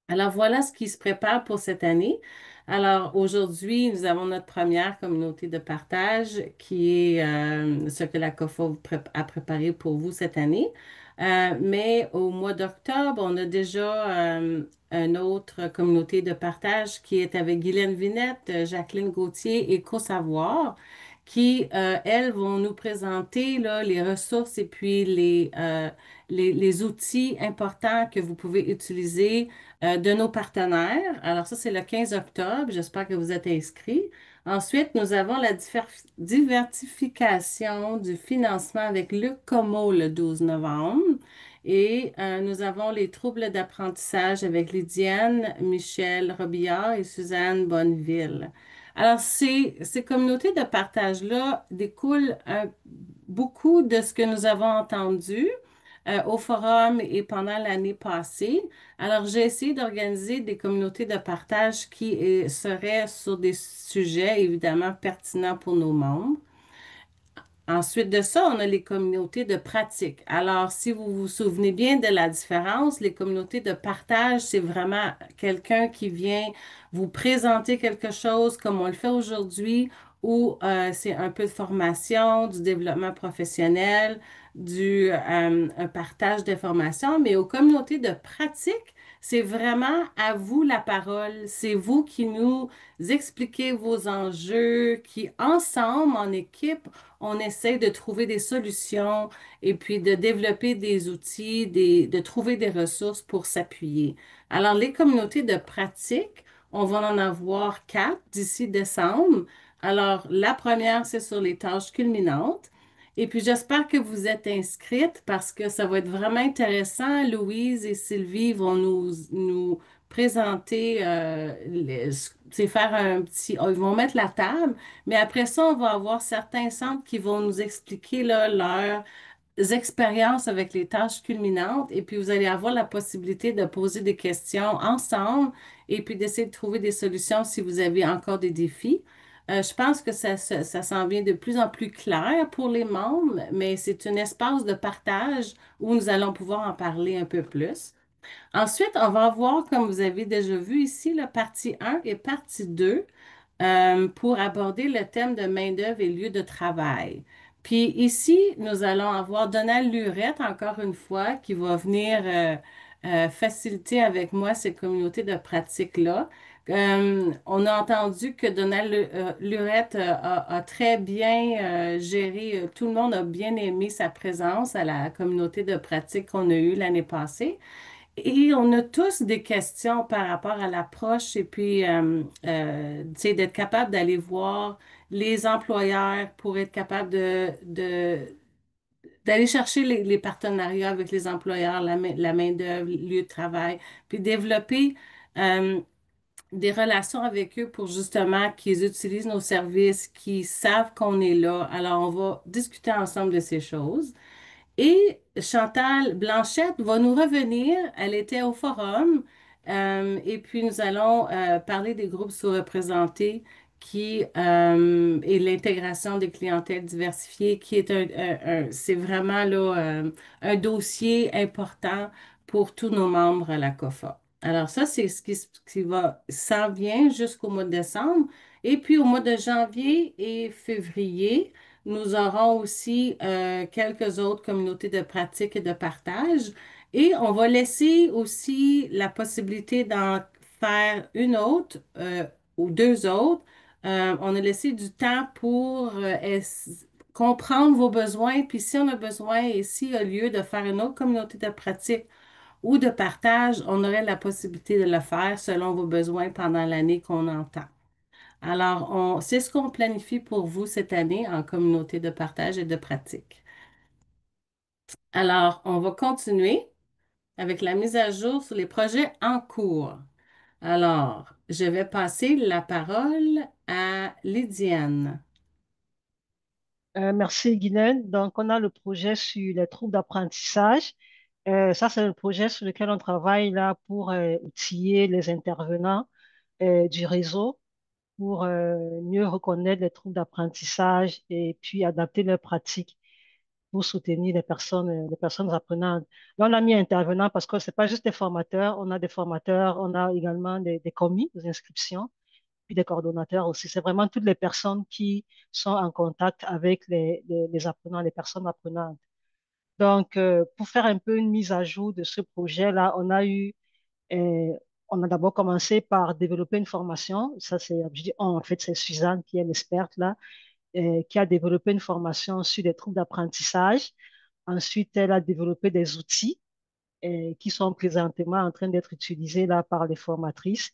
Alors voilà ce qui se prépare pour cette année. Alors aujourd'hui, nous avons notre première communauté de partage qui est ce que la COFO a préparé pour vous cette année. Mais au mois d'octobre, on a déjà une autre communauté de partage qui est avec Guylaine Vinette, Jacqueline Gauthier et Co-Savoir qui, elles, vont nous présenter là, les ressources et puis les outils importants que vous pouvez utiliser de nos partenaires. Alors ça, c'est le 15 octobre. J'espère que vous êtes inscrits. Ensuite, nous avons la diversification du financement avec Luc Como le 12 novembre. Et nous avons les troubles d'apprentissage avec Lydiane, Michel Robillard et Suzanne Bonneville. Alors, ces communautés de partage-là découlent beaucoup de ce que nous avons entendu au forum et pendant l'année passée. Alors, j'ai essayé d'organiser des communautés de partage qui seraient sur des sujets évidemment pertinents pour nos membres. Ensuite de ça, on a les communautés de pratique. Alors, si vous vous souvenez bien de la différence, les communautés de partage, c'est vraiment quelqu'un qui vient vous présenter quelque chose comme on le fait aujourd'hui, ou c'est un peu de formation, du développement professionnel, un partage d'informations, mais aux communautés de pratique, c'est vraiment à vous la parole. C'est vous qui nous expliquez vos enjeux, qui ensemble, en équipe, on essaie de trouver des solutions et puis de développer des outils, de trouver des ressources pour s'appuyer. Alors, les communautés de pratique, on va en avoir 4 d'ici décembre. Alors, la première, c'est sur les tâches culminantes. Et puis, j'espère que vous êtes inscrites parce que ça va être vraiment intéressant. Louise et Sylvie vont nous présenter, c'est faire un petit, ils vont mettre la table, mais après ça, on va avoir certains centres qui vont nous expliquer là, leurs expériences avec les tâches culminantes et puis vous allez avoir la possibilité de poser des questions ensemble et puis d'essayer de trouver des solutions si vous avez encore des défis. Je pense que ça s'en vient de plus en plus clair pour les membres, mais c'est un espace de partage où nous allons pouvoir en parler un peu plus. Ensuite, on va avoir, comme vous avez déjà vu ici, la partie 1 et partie 2 pour aborder le thème de main-d'œuvre et lieu de travail. Puis ici, nous allons avoir Donald Lurette, encore une fois, qui va venir faciliter avec moi ces communautés de pratique-là. On a entendu que Donald Lurette a très bien géré, tout le monde a bien aimé sa présence à la communauté de pratique qu'on a eue l'année passée. Et on a tous des questions par rapport à l'approche et puis, tu sais, d'être capable d'aller voir les employeurs pour être capable d'aller chercher les partenariats avec les employeurs, la main-d'œuvre, le lieu de travail, puis développer euh, des relations avec eux pour justement qu'ils utilisent nos services, qu'ils savent qu'on est là. Alors, on va discuter ensemble de ces choses. Et Chantal Blanchette va nous revenir. Elle était au forum. Et puis, nous allons parler des groupes sous-représentés et l'intégration des clientèles diversifiées, qui est c'est vraiment là, un dossier important pour tous nos membres à la COFA. Alors, ça, c'est s'en vient jusqu'au mois de décembre. Et puis, au mois de janvier et février, nous aurons aussi quelques autres communautés de pratique et de partage. Et on va laisser aussi la possibilité d'en faire une autre ou deux autres. On a laissé du temps pour comprendre vos besoins. Puis si on a besoin et s'il y a lieu de faire une autre communauté de pratique ou de partage, on aurait la possibilité de le faire selon vos besoins pendant l'année qu'on entend. Alors, c'est ce qu'on planifie pour vous cette année en communauté de partage et de pratique. Alors, on va continuer avec la mise à jour sur les projets en cours. Alors, je vais passer la parole à Lydiane. Merci, Guylaine. Donc, on a le projet sur les troubles d'apprentissage. Ça, c'est le projet sur lequel on travaille là pour outiller les intervenants du réseau pour mieux reconnaître les troubles d'apprentissage et puis adapter leurs pratiques pour soutenir les personnes apprenantes. Là, on a mis intervenants parce que c'est pas juste des formateurs, on a des formateurs, on a également des commis, des inscriptions, puis des coordonnateurs aussi. C'est vraiment toutes les personnes qui sont en contact avec les apprenants, les personnes apprenantes. Donc, pour faire un peu une mise à jour de ce projet-là, euh, on a d'abord commencé par développer une formation. Ça, c'est, je dis, en fait, c'est Suzanne qui est l'experte là, qui a développé une formation sur les troubles d'apprentissage. Ensuite, elle a développé des outils qui sont présentement en train d'être utilisés là par les formatrices.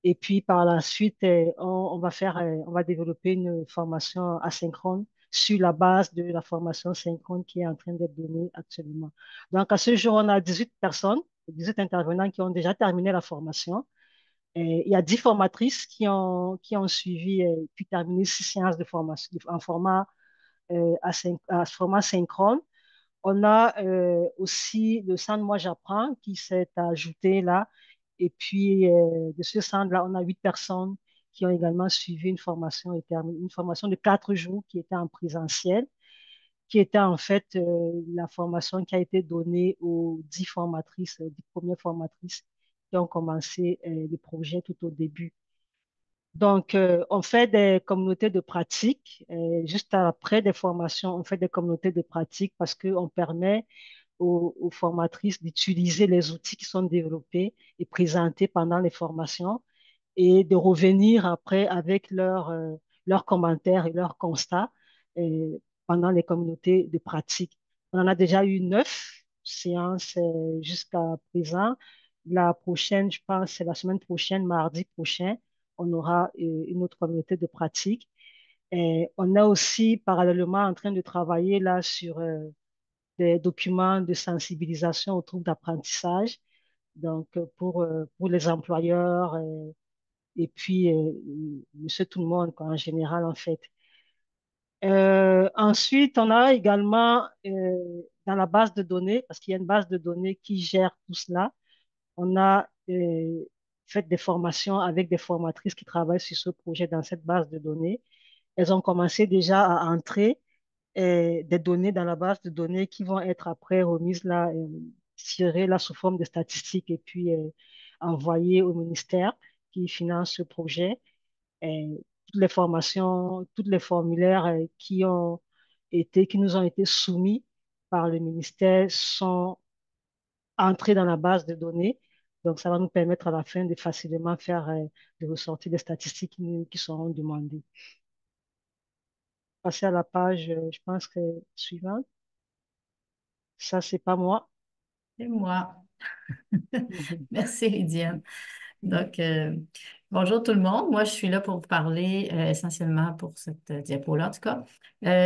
Et puis par la suite, on va développer une formation asynchrone sur la base de la formation synchrone qui est en train d'être donnée actuellement. Donc à ce jour, on a 18 personnes, 18 intervenants qui ont déjà terminé la formation. Et il y a 10 formatrices qui ont suivi puis terminé 6 séances de formation en format synchrone. On a aussi le centre Moi j'apprends qui s'est ajouté là. Et puis, de ce centre-là, on a 8 personnes qui ont également suivi une formation, une formation de 4 jours qui était en présentiel, qui était en fait la formation qui a été donnée aux 10 formatrices, 10 premières formatrices qui ont commencé le projet tout au début. Donc, on fait des communautés de pratique. Juste après des formations, on fait des communautés de pratique parce qu'on permet aux formatrices d'utiliser les outils qui sont développés et présentés pendant les formations et de revenir après avec leurs commentaires et leurs constats pendant les communautés de pratique. On en a déjà eu 9 séances jusqu'à présent. La prochaine, je pense, c'est la semaine prochaine, mardi prochain, on aura une autre communauté de pratique. Et on est aussi parallèlement en train de travailler là sur des documents de sensibilisation autour d'apprentissage, donc pour les employeurs et puis monsieur tout le monde quoi, en général en fait. Ensuite, on a également dans la base de données, parce qu'il y a une base de données qui gère tout cela, on a fait des formations avec des formatrices qui travaillent sur ce projet dans cette base de données. Elles ont commencé déjà à entrer des données dans la base de données qui vont être après remises là, tirées là sous forme de statistiques et puis envoyées au ministère qui finance ce projet. Toutes les formations, tous les formulaires qui nous ont été soumis par le ministère sont entrés dans la base de données. Donc, ça va nous permettre à la fin de facilement faire, de ressortir des statistiques qui seront demandées. Passer à la page, je pense que suivante. Ça, c'est pas moi. C'est moi. Mhm. Merci, Lydiane. Donc, bonjour tout le monde. Moi, je suis là pour vous parler essentiellement pour cette diapo-là, en tout cas,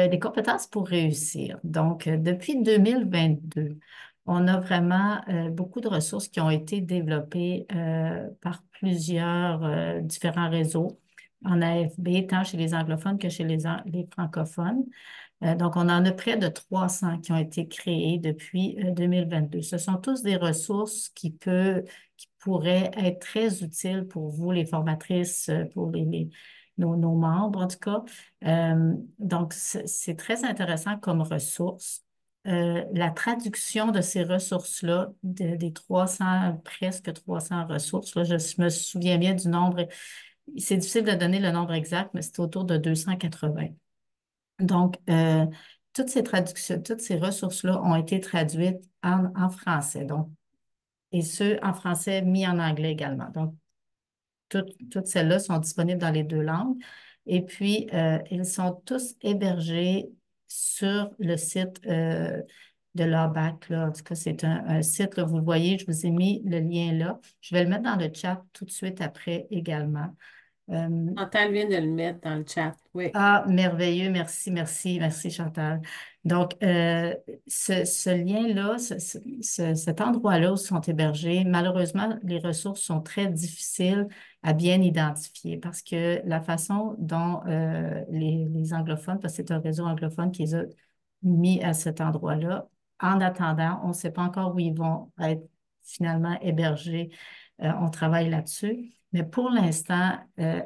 des compétences pour réussir. Donc, depuis 2022, on a vraiment beaucoup de ressources qui ont été développées par plusieurs différents réseaux en AFB, tant chez les anglophones que chez les francophones. Donc, on en a près de 300 qui ont été créés depuis 2022. Ce sont tous des ressources qui pourraient être très utiles pour vous, les formatrices, pour nos membres en tout cas. Donc, c'est très intéressant comme ressource. La traduction de ces ressources-là, des 300, presque 300 ressources, là, je me souviens bien du nombre, c'est difficile de donner le nombre exact, mais c'est autour de 280. Donc, toutes ces traductions, toutes ces ressources-là ont été traduites en français, donc, et ceux en français mis en anglais également. Donc, toutes celles-là sont disponibles dans les deux langues. Et puis, ils sont tous hébergés sur le site de l'ABAC, là. En tout cas, c'est un site, là, vous le voyez, je vous ai mis le lien là. Je vais le mettre dans le chat tout de suite après également. Chantal vient de le mettre dans le chat. Oui. Ah, merveilleux, merci, merci, merci Chantal. Donc, ce lien-là, cet endroit-là où sont hébergés, malheureusement, les ressources sont très difficiles à bien identifier parce que la façon dont les anglophones, parce que c'est un réseau anglophone qui les a mis à cet endroit-là, en attendant, on ne sait pas encore où ils vont être finalement hébergés. On travaille là-dessus. Mais pour l'instant,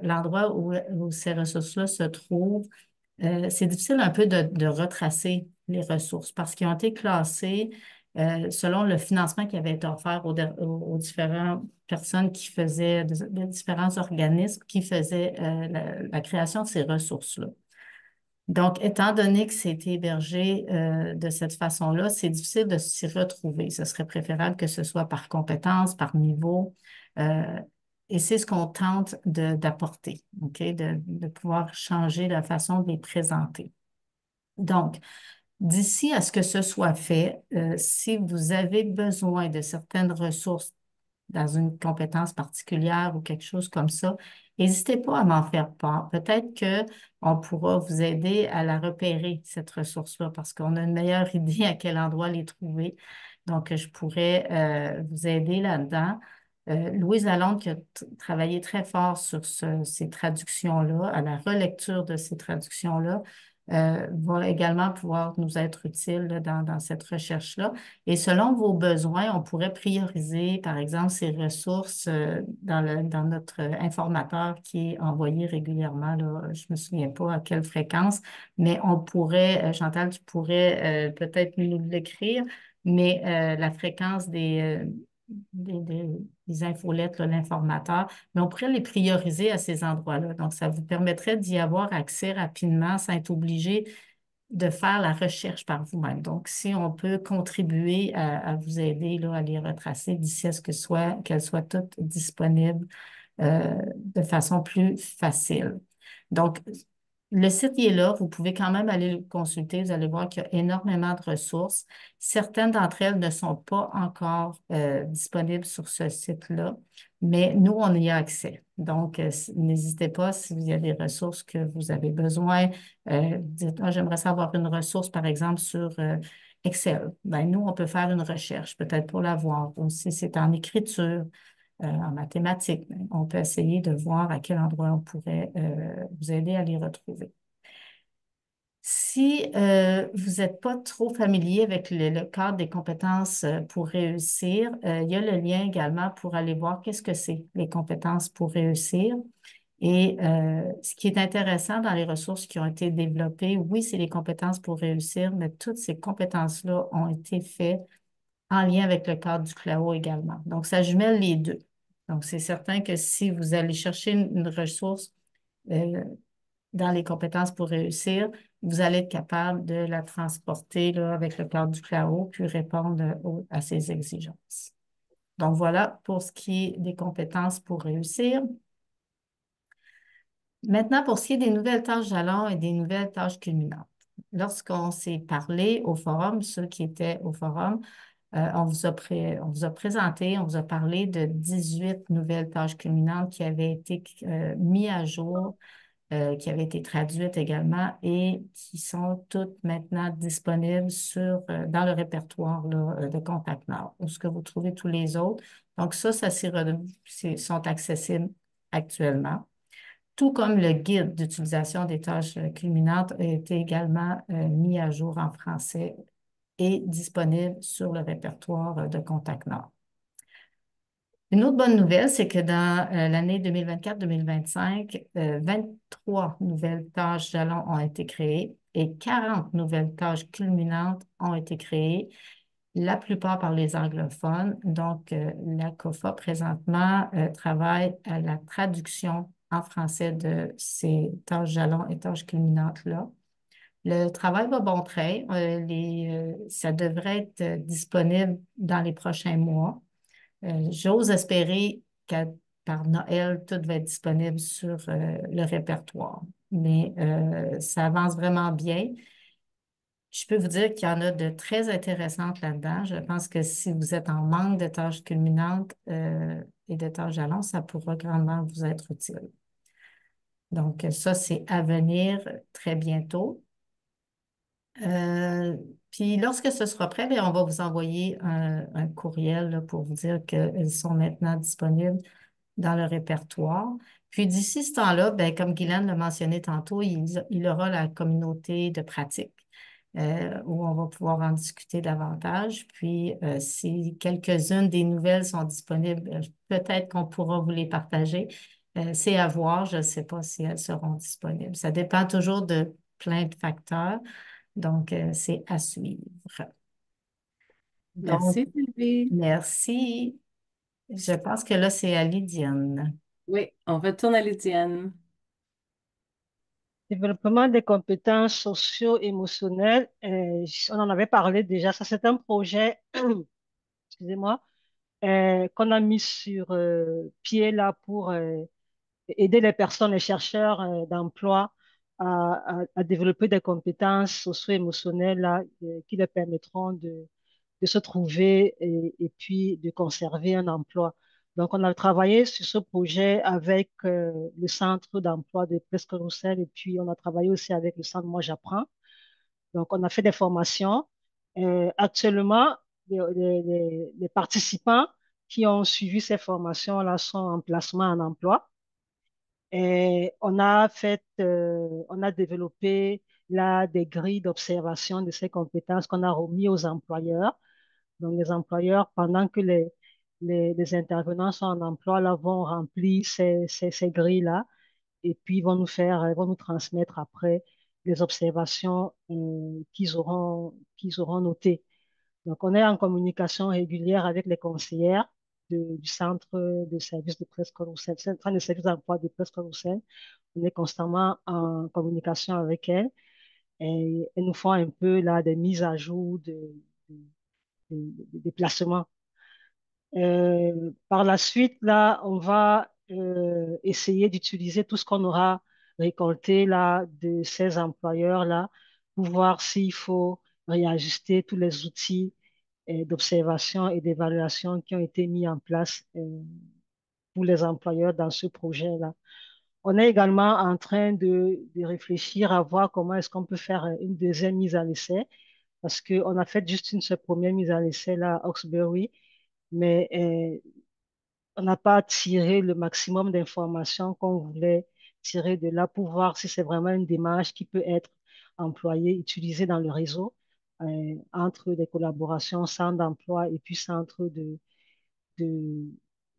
l'endroit où ces ressources-là se trouvent, c'est difficile un peu de retracer les ressources parce qu'ils ont été classés selon le financement qui avait été offert aux différentes personnes qui faisaient, des différents organismes qui faisaient la création de ces ressources-là. Donc, étant donné que c'est hébergé de cette façon-là, c'est difficile de s'y retrouver. Ce serait préférable que ce soit par compétence, par niveau. euh, et c'est ce qu'on tente d'apporter, OK? De pouvoir changer la façon de les présenter. Donc, d'ici à ce que ce soit fait, si vous avez besoin de certaines ressources dans une compétence particulière ou quelque chose comme ça, n'hésitez pas à m'en faire part. Peut-être qu'on pourra vous aider à la repérer, cette ressource-là, parce qu'on a une meilleure idée à quel endroit les trouver. Donc, je pourrais vous aider là-dedans. Louise Lalonde, qui a travaillé très fort sur ces traductions-là, à la relecture de ces traductions-là, va également pouvoir nous être utile là, dans cette recherche-là. Et selon vos besoins, on pourrait prioriser, par exemple, ces ressources dans notre informateur qui est envoyé régulièrement, là, je ne me souviens pas à quelle fréquence, mais on pourrait, Chantal, tu pourrais peut-être nous l'écrire, mais la fréquence des infolettes, là, l'informateur, mais on pourrait les prioriser à ces endroits-là. Donc, ça vous permettrait d'y avoir accès rapidement sans être obligé de faire la recherche par vous-même. Donc, si on peut contribuer à vous aider là, à les retracer d'ici à ce qu'elles soient toutes disponibles de façon plus facile. Donc, Le site il est là, vous pouvez quand même aller le consulter. Vous allez voir qu'il y a énormément de ressources. Certaines d'entre elles ne sont pas encore disponibles sur ce site-là, mais nous, on y a accès. Donc, n'hésitez pas si il y a des ressources que vous avez besoin. Dites, ah, j'aimerais savoir une ressource, par exemple, sur Excel. Ben, nous, on peut faire une recherche, peut-être pour l'avoir. Ou si c'est en écriture, en mathématiques. On peut essayer de voir à quel endroit on pourrait vous aider à les retrouver. Si vous n'êtes pas trop familier avec le cadre des compétences pour réussir, il y a le lien également pour aller voir qu'est-ce que c'est les compétences pour réussir. Et ce qui est intéressant dans les ressources qui ont été développées, oui, c'est les compétences pour réussir, mais toutes ces compétences-là ont été faites en lien avec le cadre du CLAO également. Donc, ça jumelle les deux. Donc, c'est certain que si vous allez chercher une ressource euh, dans les compétences pour réussir, vous allez être capable de la transporter là, avec le cadre du CLAO, puis répondre à ces exigences. Donc, voilà pour ce qui est des compétences pour réussir. Maintenant, pour ce qui est des nouvelles tâches jalons et des nouvelles tâches culminantes. Lorsqu'on s'est parlé au forum, ceux qui étaient au forum, on vous a présenté, on vous a parlé de 18 nouvelles tâches culminantes qui avaient été mises à jour, qui avaient été traduites également et qui sont toutes maintenant disponibles dans le répertoire là, de Contact Nord, où ce que vous trouvez tous les autres. Donc ça sont accessibles actuellement. Tout comme le guide d'utilisation des tâches culminantes a été également mis à jour en français et disponible sur le répertoire de Contact Nord. Une autre bonne nouvelle, c'est que dans l'année 2024-2025, 23 nouvelles tâches jalons ont été créées et 40 nouvelles tâches culminantes ont été créées, la plupart par les anglophones. Donc, la COFA présentement travaille à la traduction en français de ces tâches jalons et tâches culminantes-là. Le travail va bon train. Ça devrait être disponible dans les prochains mois. J'ose espérer que par Noël, tout va être disponible sur le répertoire. Mais ça avance vraiment bien. Je peux vous dire qu'il y en a de très intéressantes là-dedans. Je pense que si vous êtes en manque de tâches culminantes et de tâches jalons, ça pourra grandement vous être utile. Donc, ça, c'est à venir très bientôt. Puis lorsque ce sera prêt, bien, on va vous envoyer un courriel là, pour vous dire qu'elles sont maintenant disponibles dans le répertoire. Puis d'ici ce temps-là, bien, comme Guylaine l'a mentionné tantôt, il aura la communauté de pratique où on va pouvoir en discuter davantage. Puis si quelques-unes des nouvelles sont disponibles, peut-être qu'on pourra vous les partager. C'est à voir, je ne sais pas si elles seront disponibles. Ça dépend toujours de plein de facteurs. Donc, c'est à suivre. Donc, Merci, Sylvie. merci. Je pense que là, c'est à Lydiane. Oui, on retourne à Lydiane. Développement des compétences socio-émotionnelles, on en avait parlé déjà. Ça, c'est un projet, excusez-moi, qu'on a mis sur pied là pour aider les personnes, les chercheurs d'emploi à développer des compétences socio-émotionnelles là, qui leur permettront de se trouver et puis de conserver un emploi. Donc, on a travaillé sur ce projet avec le centre d'emploi de Presque-Roussel et puis on a travaillé aussi avec le centre Moi J'apprends. Donc, on a fait des formations. Actuellement, les participants qui ont suivi ces formations-là sont en placement en emploi. Et on a développé là des grilles d'observation de ces compétences qu'on a remis aux employeurs. Donc, les employeurs, pendant que les intervenants sont en emploi, là, vont remplir ces grilles-là et puis ils vont nous transmettre après les observations qu'ils auront notées. Donc, on est en communication régulière avec les conseillères du centre de services de Presque-Roussel, centre de services d'emploi de Presque-Roussel. On est constamment en communication avec elles et elles nous font un peu là des mises à jour de placements. Par la suite, là, on va essayer d'utiliser tout ce qu'on aura récolter là de ces employeurs-là pour voir s'il faut réajuster tous les outils d'observation et d'évaluation qui ont été mis en place pour les employeurs dans ce projet-là. On est également en train de réfléchir à voir comment est-ce qu'on peut faire une deuxième mise à l'essai, parce qu'on a fait juste une seule première mise à l'essai là à Hawkesbury, mais on n'a pas tiré le maximum d'informations qu'on voulait tirer de là pour voir si c'est vraiment une démarche qui peut être employée, utilisée dans le réseau entre des collaborations centre d'emploi et puis centre de,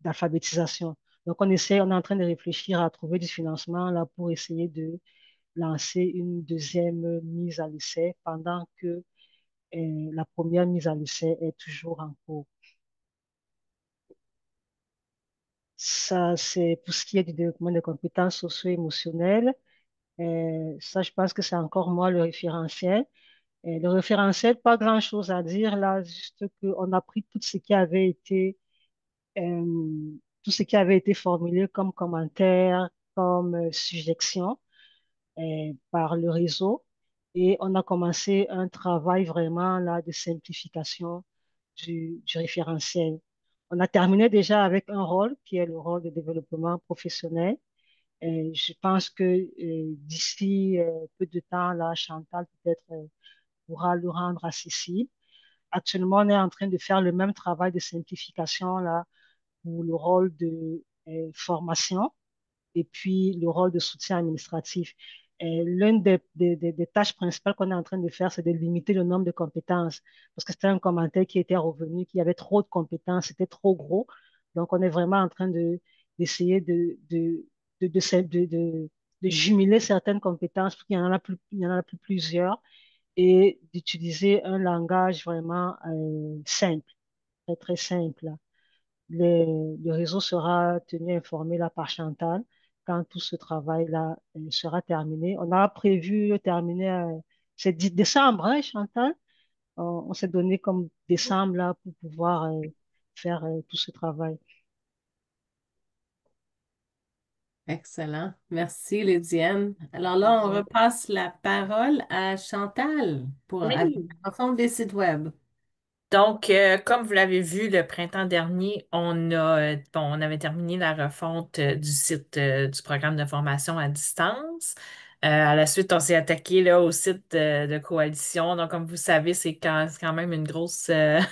d'alphabétisation. Donc, on est en train de réfléchir à trouver du financement là pour essayer de lancer une deuxième mise à l'essai pendant que la première mise à l'essai est toujours en cours. Ça, c'est pour ce qui est du développement des compétences socio-émotionnelles. Ça, je pense que c'est encore moi le référentiel. Le référentiel, pas grand-chose à dire là, juste qu'on a pris euh, tout ce qui avait été formulé comme commentaire, comme suggestion par le réseau. Et on a commencé un travail vraiment là de simplification du référentiel. On a terminé déjà avec un rôle qui est le rôle de développement professionnel. Et je pense que d'ici peu de temps, là, Chantal peut-être pourra le rendre accessible. Actuellement, on est en train de faire le même travail de simplification là pour le rôle de formation et puis le rôle de soutien administratif. L'une des tâches principales qu'on est en train de faire, c'est de limiter le nombre de compétences, parce que c'était un commentaire qui était revenu, qu'il y avait trop de compétences, c'était trop gros. Donc, on est vraiment en train d'essayer de jumeler certaines compétences, parce qu'il y en a plus, il y en a plus plusieurs, et d'utiliser un langage vraiment simple, très, très simple. Le réseau sera tenu informé là par Chantal quand tout ce travail-là sera terminé. On a prévu de terminer, c'est décembre, hein, Chantal? On s'est donné comme décembre là pour pouvoir faire tout ce travail. Excellent. Merci, Lydienne. Alors là, on Mhm. repasse la parole à Chantal pour la Oui. refonte des sites web. Donc, comme vous l'avez vu, le printemps dernier, on avait terminé la refonte du site du programme de formation à distance. À la suite, on s'est attaqué là, au site de Coalition. Donc, comme vous savez, c'est quand même une grosse bête,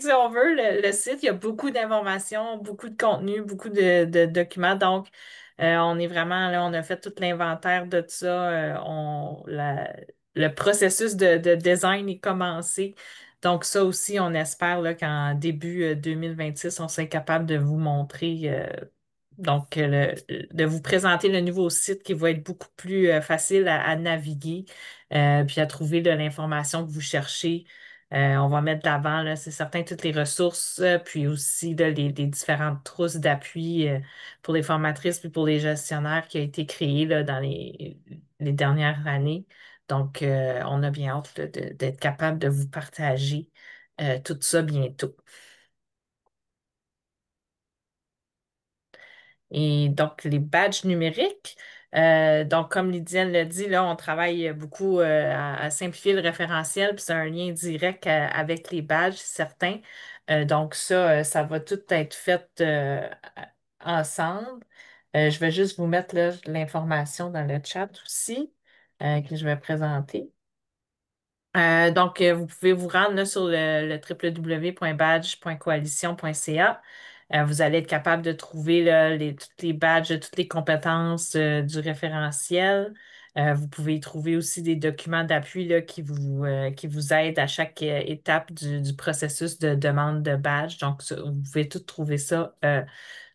si on veut. Le site, il y a beaucoup d'informations, beaucoup de contenu, beaucoup de documents. Donc, on est vraiment là, on a fait tout l'inventaire de ça. Le processus de design est commencé. Donc, ça aussi, on espère là, qu'en début 2026, on soit capable de vous montrer, de vous présenter le nouveau site qui va être beaucoup plus facile à naviguer, puis à trouver de l'information que vous cherchez. On va mettre de l'avant, là, c'est certain, toutes les ressources, puis aussi là, les différentes trousses d'appui pour les formatrices puis pour les gestionnaires qui a été créées là, dans les dernières années. Donc, on a bien hâte là, d'être capable de vous partager tout ça bientôt. Et donc, les badges numériques. Donc, comme Lydiane l'a dit, là, on travaille beaucoup à simplifier le référentiel, puis c'est un lien direct avec les badges, certains. Donc, ça va tout être fait ensemble. Je vais juste vous mettre là, l'information dans le chat aussi, que je vais présenter. Vous pouvez vous rendre là, sur le www.badge.coalition.ca. Vous allez être capable de trouver là, toutes les badges, toutes les compétences du référentiel. Vous pouvez y trouver aussi des documents d'appui là, qui vous aident à chaque étape du processus de demande de badge. Donc, vous pouvez tout trouver ça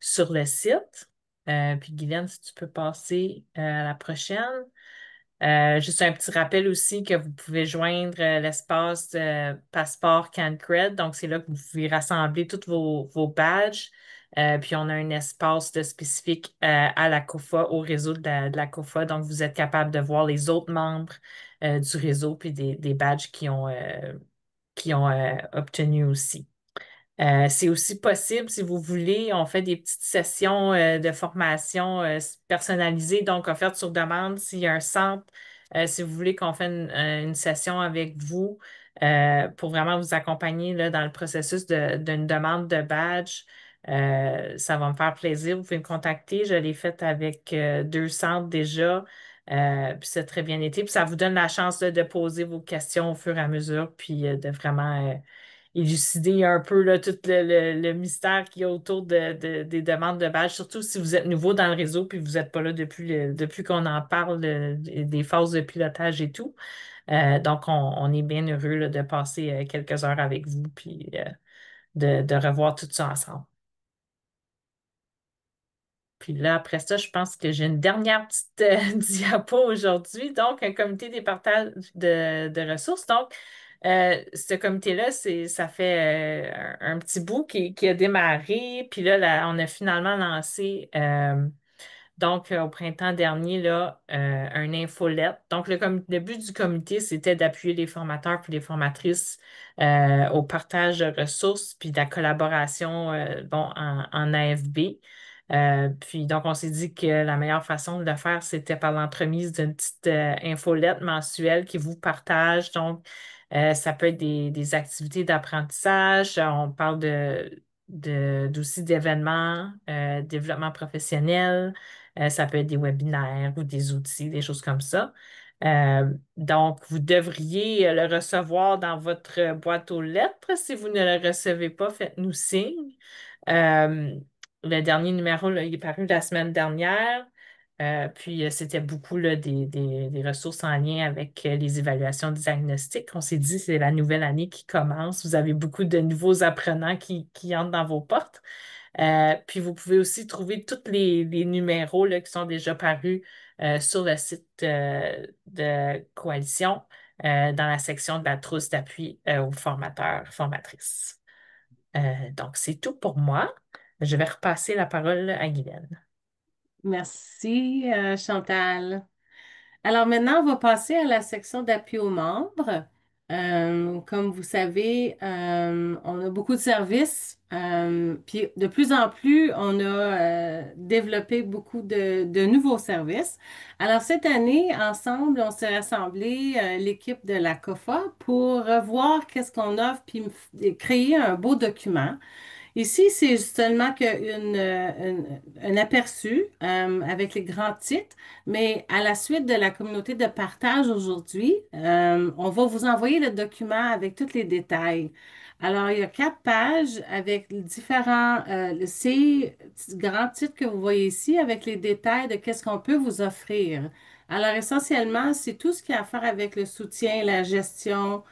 sur le site. Puis, Guylaine, si tu peux passer à la prochaine. Juste un petit rappel aussi que vous pouvez joindre l'espace Passeport CanCred. Donc, c'est là que vous pouvez rassembler tous vos badges. Puis, on a un espace spécifique à la COFA, au réseau de la COFA. Donc, vous êtes capable de voir les autres membres du réseau puis des badges qui ont obtenu aussi. C'est aussi possible, si vous voulez, on fait des petites sessions de formation personnalisées, donc offertes sur demande. S'il y a un centre, si vous voulez qu'on fait une session avec vous pour vraiment vous accompagner là, dans le processus d'une demande de badge, ça va me faire plaisir. Vous pouvez me contacter. Je l'ai fait avec 2 centres déjà. Puis c'est très bien été. Puis ça vous donne la chance là, de poser vos questions au fur et à mesure, puis de vraiment élucider un peu là, tout le mystère qu'il y a autour des demandes de badge, surtout si vous êtes nouveau dans le réseau puis vous n'êtes pas là depuis qu'on en parle des phases de pilotage et tout. Donc, on est bien heureux là, de passer quelques heures avec vous puis de revoir tout ça ensemble. Puis là, après ça, je pense que j'ai une dernière petite diapo aujourd'hui. Donc, un comité des partages de ressources. Donc, ce comité-là, ça fait un petit bout qui a démarré. Puis là, on a finalement lancé donc, au printemps dernier, là, un infolette. Donc, le but du comité, c'était d'appuyer les formateurs et les formatrices au partage de ressources puis de la collaboration bon, en AFB. Puis, donc, on s'est dit que la meilleure façon de le faire, c'était par l'entremise d'une petite infolette mensuelle qui vous partage. Donc, ça peut être des activités d'apprentissage. On parle d'outils d'événements, développement professionnel. Ça peut être des webinaires ou des outils, des choses comme ça. Donc, vous devriez le recevoir dans votre boîte aux lettres. Si vous ne le recevez pas, faites-nous signe. Euh, le dernier numéro, là, il est paru la semaine dernière. Puis, c'était beaucoup là, des ressources en lien avec les évaluations diagnostiques. On s'est dit, c'est la nouvelle année qui commence. Vous avez beaucoup de nouveaux apprenants qui entrent dans vos portes. Puis vous pouvez aussi trouver tous les numéros là, qui sont déjà parus sur le site de Coalition dans la section de la trousse d'appui aux formateurs, formatrices. Donc, c'est tout pour moi. Je vais repasser la parole à Guylaine. Merci, Chantal. Alors maintenant, on va passer à la section d'appui aux membres. Comme vous savez, on a beaucoup de services, puis de plus en plus, on a développé beaucoup de nouveaux services. Alors cette année, ensemble, on s'est rassemblé, l'équipe de la COFA, pour revoir qu'est-ce qu'on offre, puis créer un beau document. Ici, c'est seulement un aperçu avec les grands titres, mais à la suite de la communauté de partage aujourd'hui, on va vous envoyer le document avec tous les détails. Alors, il y a 4 pages avec ces grands titres que vous voyez ici avec les détails de qu'est-ce qu'on peut vous offrir. Alors, essentiellement, c'est tout ce qui a à faire avec le soutien, la gestion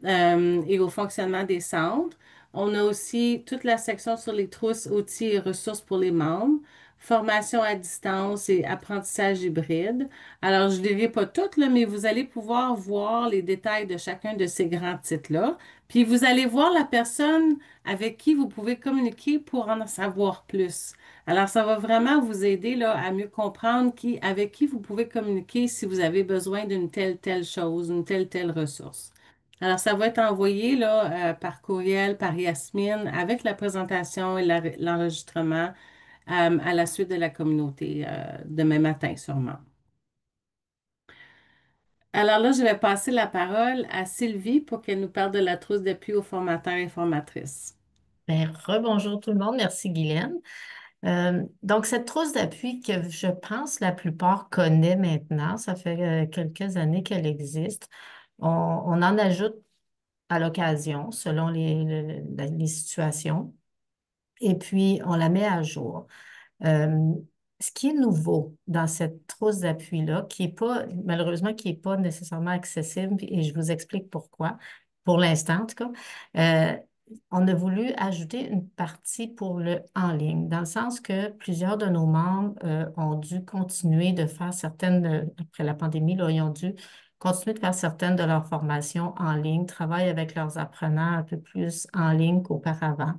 et au fonctionnement des centres. On a aussi toute la section sur les trousses, outils et ressources pour les membres, formation à distance et apprentissage hybride. Alors, je ne les lirai pas toutes, là, mais vous allez pouvoir voir les détails de chacun de ces grands titres-là. Puis, vous allez voir la personne avec qui vous pouvez communiquer pour en savoir plus. Alors, ça va vraiment vous aider là, à mieux comprendre avec qui vous pouvez communiquer si vous avez besoin d'une telle chose, une telle ressource. Alors, ça va être envoyé là, par courriel, par Yasmine, avec la présentation et l'enregistrement à la suite de la communauté demain matin sûrement. Alors là, je vais passer la parole à Sylvie pour qu'elle nous parle de la trousse d'appui aux formateurs et formatrices. Ben, rebonjour tout le monde, merci Guylaine. Donc, cette trousse d'appui que je pense la plupart connaît maintenant, ça fait quelques années qu'elle existe. On en ajoute à l'occasion, selon les situations, et puis on la met à jour. Euh, Ce qui est nouveau dans cette trousse d'appui-là, qui est pas, malheureusement, qui n'est pas nécessairement accessible, et je vous explique pourquoi, pour l'instant en tout cas, euh, on a voulu ajouter une partie pour le en ligne, dans le sens que plusieurs de nos membres ont dû continuer de faire après la pandémie, là, ils ont dû continuer de faire certaines de leurs formations en ligne, travaillent avec leurs apprenants un peu plus en ligne qu'auparavant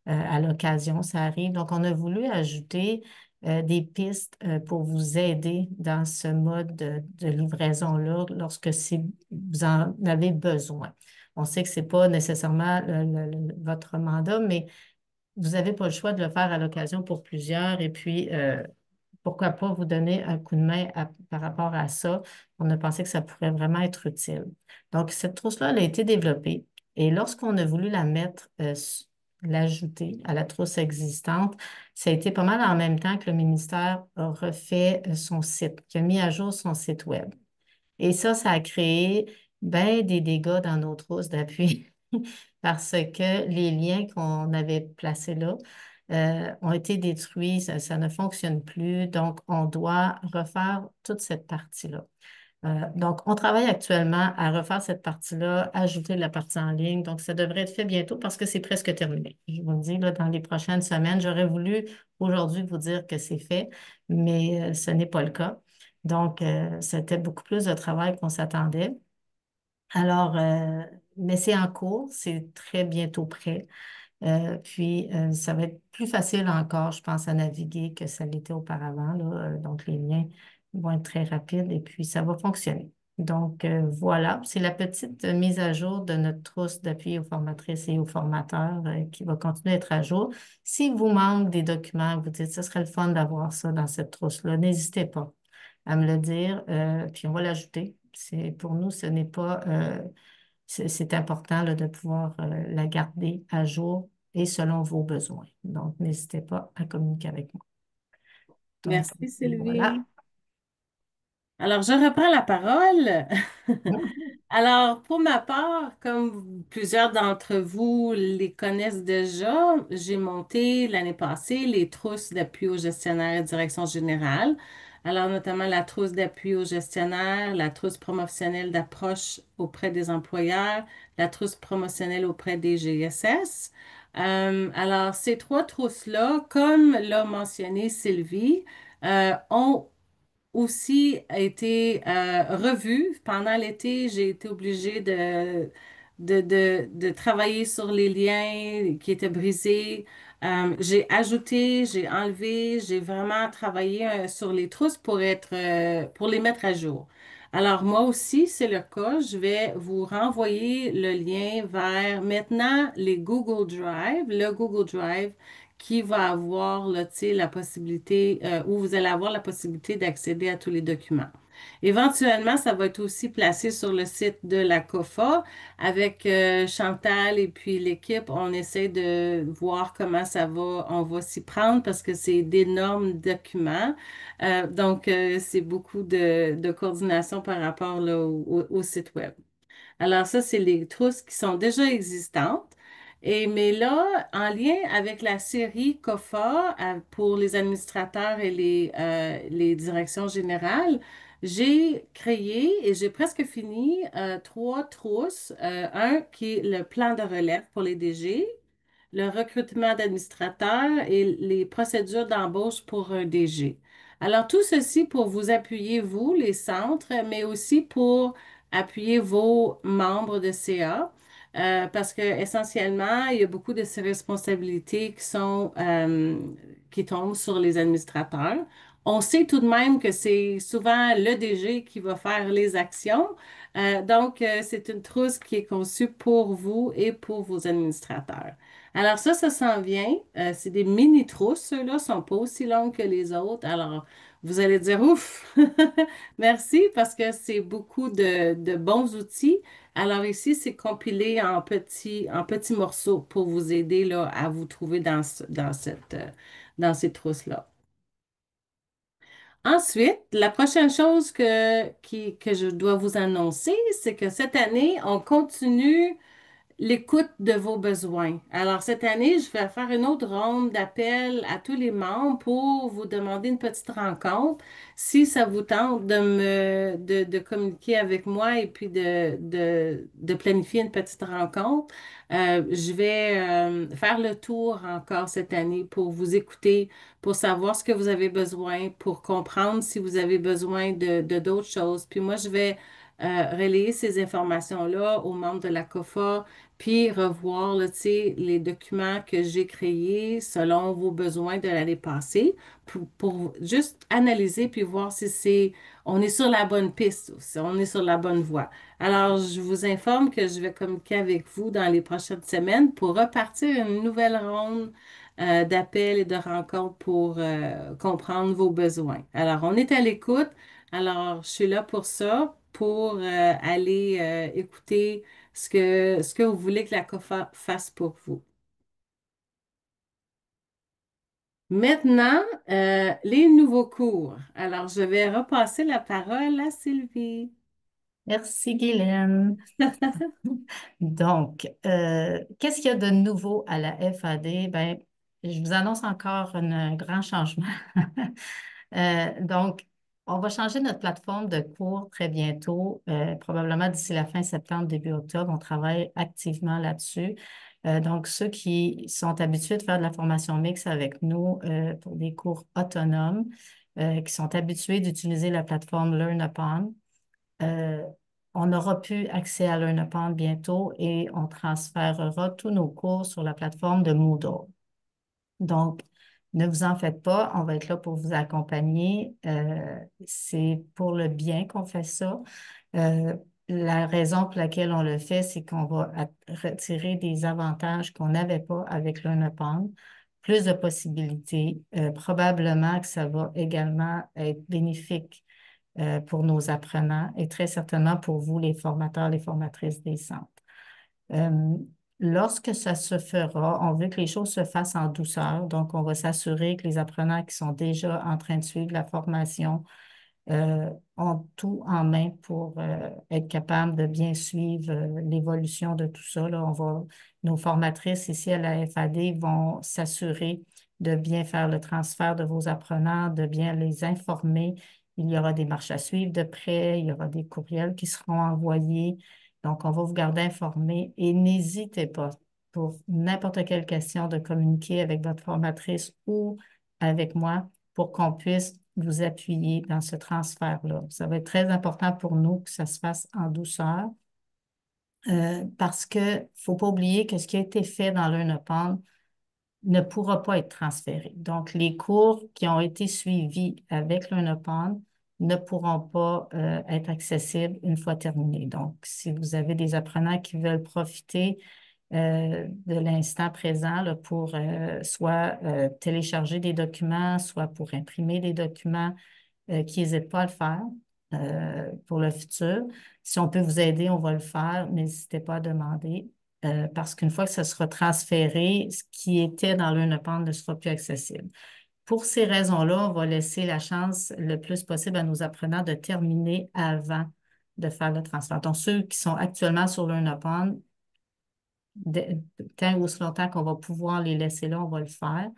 à l'occasion, ça arrive. Donc, on a voulu ajouter des pistes pour vous aider dans ce mode de livraison-là lorsque vous en avez besoin. On sait que c'est pas nécessairement votre mandat, mais vous n'avez pas le choix de le faire à l'occasion pour plusieurs. Et puis, pourquoi pas vous donner un coup de main par rapport à ça? On a pensé que ça pourrait vraiment être utile. Donc, cette trousse-là, elle a été développée. Et lorsqu'on a voulu la mettre, l'ajouter à la trousse existante, ça a été pas mal en même temps que le ministère a refait son site, qui a mis à jour son site Web. Et ça a créé ben des dégâts dans nos trousses d'appui parce que les liens qu'on avait placés là ont été détruits, ça ne fonctionne plus, donc on doit refaire toute cette partie-là. Donc, on travaille actuellement à refaire cette partie-là, ajouter la partie en ligne. Donc, ça devrait être fait bientôt parce que c'est presque terminé. Je vous le dis, là, dans les prochaines semaines, j'aurais voulu aujourd'hui vous dire que c'est fait, mais ce n'est pas le cas. Donc, c'était beaucoup plus de travail qu'on s'attendait. Alors, mais c'est en cours, c'est très bientôt prêt. Puis, ça va être plus facile encore, je pense, à naviguer que ça l'était auparavant, là. Donc, les liens vont être très rapides et puis ça va fonctionner. Donc, voilà, c'est la petite mise à jour de notre trousse d'appui aux formatrices et aux formateurs qui va continuer à être à jour. S'il vous manque des documents, vous dites, ce serait le fun d'avoir ça dans cette trousse-là, n'hésitez pas à me le dire, puis on va l'ajouter. Pour nous, ce n'est pas, c'est important là, de pouvoir la garder à jour et selon vos besoins. Donc, n'hésitez pas à communiquer avec moi. Donc, Merci, voilà. Sylvie. Alors, je reprends la parole. Alors, pour ma part, comme plusieurs d'entre vous les connaissent déjà, j'ai monté l'année passée les trousses d'appui aux gestionnaires et direction générale. Alors, notamment la trousse d'appui aux gestionnaires, la trousse promotionnelle d'approche auprès des employeurs, la trousse promotionnelle auprès des GSS. Alors, ces trois trousses-là, comme l'a mentionné Sylvie, ont aussi a été revue. Pendant l'été, j'ai été obligée de travailler sur les liens qui étaient brisés. J'ai ajouté, j'ai enlevé, j'ai vraiment travaillé sur les trousses pour les mettre à jour. Alors, moi aussi, c'est le cas. Je vais vous renvoyer le lien vers maintenant les Google Drive, le Google Drive qui va avoir là, tu sais, la possibilité, où vous allez avoir la possibilité d'accéder à tous les documents. Éventuellement, ça va être aussi placé sur le site de la COFA avec Chantal et puis l'équipe. On essaie de voir comment ça va, on va s'y prendre parce que c'est d'énormes documents. Donc, c'est beaucoup de coordination par rapport là, au site web. Alors ça, c'est les trousses qui sont déjà existantes. Mais là, en lien avec la série COFA pour les administrateurs et les directions générales, j'ai créé et j'ai presque fini trois trousses. Un qui est le plan de relève pour les DG, le recrutement d'administrateurs et les procédures d'embauche pour un DG. Alors, tout ceci pour vous appuyer, vous, les centres, mais aussi pour appuyer vos membres de CA. Parce que essentiellement, il y a beaucoup de ces responsabilités qui tombent sur les administrateurs. On sait tout de même que c'est souvent le DG qui va faire les actions. Donc, c'est une trousse qui est conçue pour vous et pour vos administrateurs. Alors ça s'en vient. C'est des mini-trousses, ceux-là ne sont pas aussi longs que les autres. Alors, vous allez dire, ouf, merci parce que c'est beaucoup de bons outils. Alors ici, c'est compilé en petits morceaux pour vous aider là, à vous trouver dans ces trousses-là. Ensuite, la prochaine chose que je dois vous annoncer, c'est que cette année, on continue l'écoute de vos besoins. Alors, cette année, je vais faire une autre ronde d'appels à tous les membres pour vous demander une petite rencontre. Si ça vous tente de communiquer avec moi et puis de planifier une petite rencontre, je vais faire le tour encore cette année pour vous écouter, pour savoir ce que vous avez besoin, pour comprendre si vous avez besoin de d'autres choses. Puis moi, je vais relayer ces informations-là aux membres de la COFA puis revoir là, tu sais, les documents que j'ai créés selon vos besoins de l'année passée pour juste analyser puis voir si on est sur la bonne piste, si on est sur la bonne voie. Alors, je vous informe que je vais communiquer avec vous dans les prochaines semaines pour repartir une nouvelle ronde d'appels et de rencontres pour comprendre vos besoins. Alors, on est à l'écoute. Alors, je suis là pour ça, pour aller écouter ce que vous voulez que la COFA fasse pour vous. Maintenant, les nouveaux cours. Alors, je vais repasser la parole à Sylvie. Merci, Guylaine. Donc, qu'est-ce qu'il y a de nouveau à la FAD? Ben, je vous annonce encore un grand changement. Donc, on va changer notre plateforme de cours très bientôt, probablement d'ici la fin septembre, début octobre. On travaille activement là-dessus. Donc, ceux qui sont habitués de faire de la formation mixte avec nous pour des cours autonomes, qui sont habitués d'utiliser la plateforme LearnUpon, euh, on aura plus accès à LearnUpon bientôt et on transférera tous nos cours sur la plateforme de Moodle. Donc, ne vous en faites pas, on va être là pour vous accompagner. C'est pour le bien qu'on fait ça. Euh, la raison pour laquelle on le fait, c'est qu'on va retirer des avantages qu'on n'avait pas avec LearnUpon, plus de possibilités. Probablement que ça va également être bénéfique pour nos apprenants et très certainement pour vous, les formateurs, les formatrices des centres. Euh, Lorsque ça se fera, on veut que les choses se fassent en douceur. Donc, on va s'assurer que les apprenants qui sont déjà en train de suivre la formation ont tout en main pour être capables de bien suivre l'évolution de tout ça. Là, nos formatrices ici à la FAD vont s'assurer de bien faire le transfert de vos apprenants, de bien les informer. Il y aura des marches à suivre de près, il y aura des courriels qui seront envoyés. Donc, on va vous garder informés et n'hésitez pas pour n'importe quelle question de communiquer avec votre formatrice ou avec moi pour qu'on puisse vous appuyer dans ce transfert-là. Ça va être très important pour nous que ça se fasse en douceur parce que faut pas oublier que ce qui a été fait dans l'UNEPAN ne pourra pas être transféré. Donc, les cours qui ont été suivis avec l'UNEPAN ne pourront pas être accessibles une fois terminés. Donc, si vous avez des apprenants qui veulent profiter de l'instant présent là, pour soit télécharger des documents, soit pour imprimer des documents, qui n'hésitent pas à le faire pour le futur. Si on peut vous aider, on va le faire. N'hésitez pas à demander parce qu'une fois que ça sera transféré, ce qui était dans l'UNEPAN ne sera plus accessible. Pour ces raisons-là, on va laisser la chance le plus possible à nos apprenants de terminer avant de faire le transfert. Donc, ceux qui sont actuellement sur l'UNEPAN, tant ou aussi longtemps qu'on va pouvoir les laisser là, on va le faire.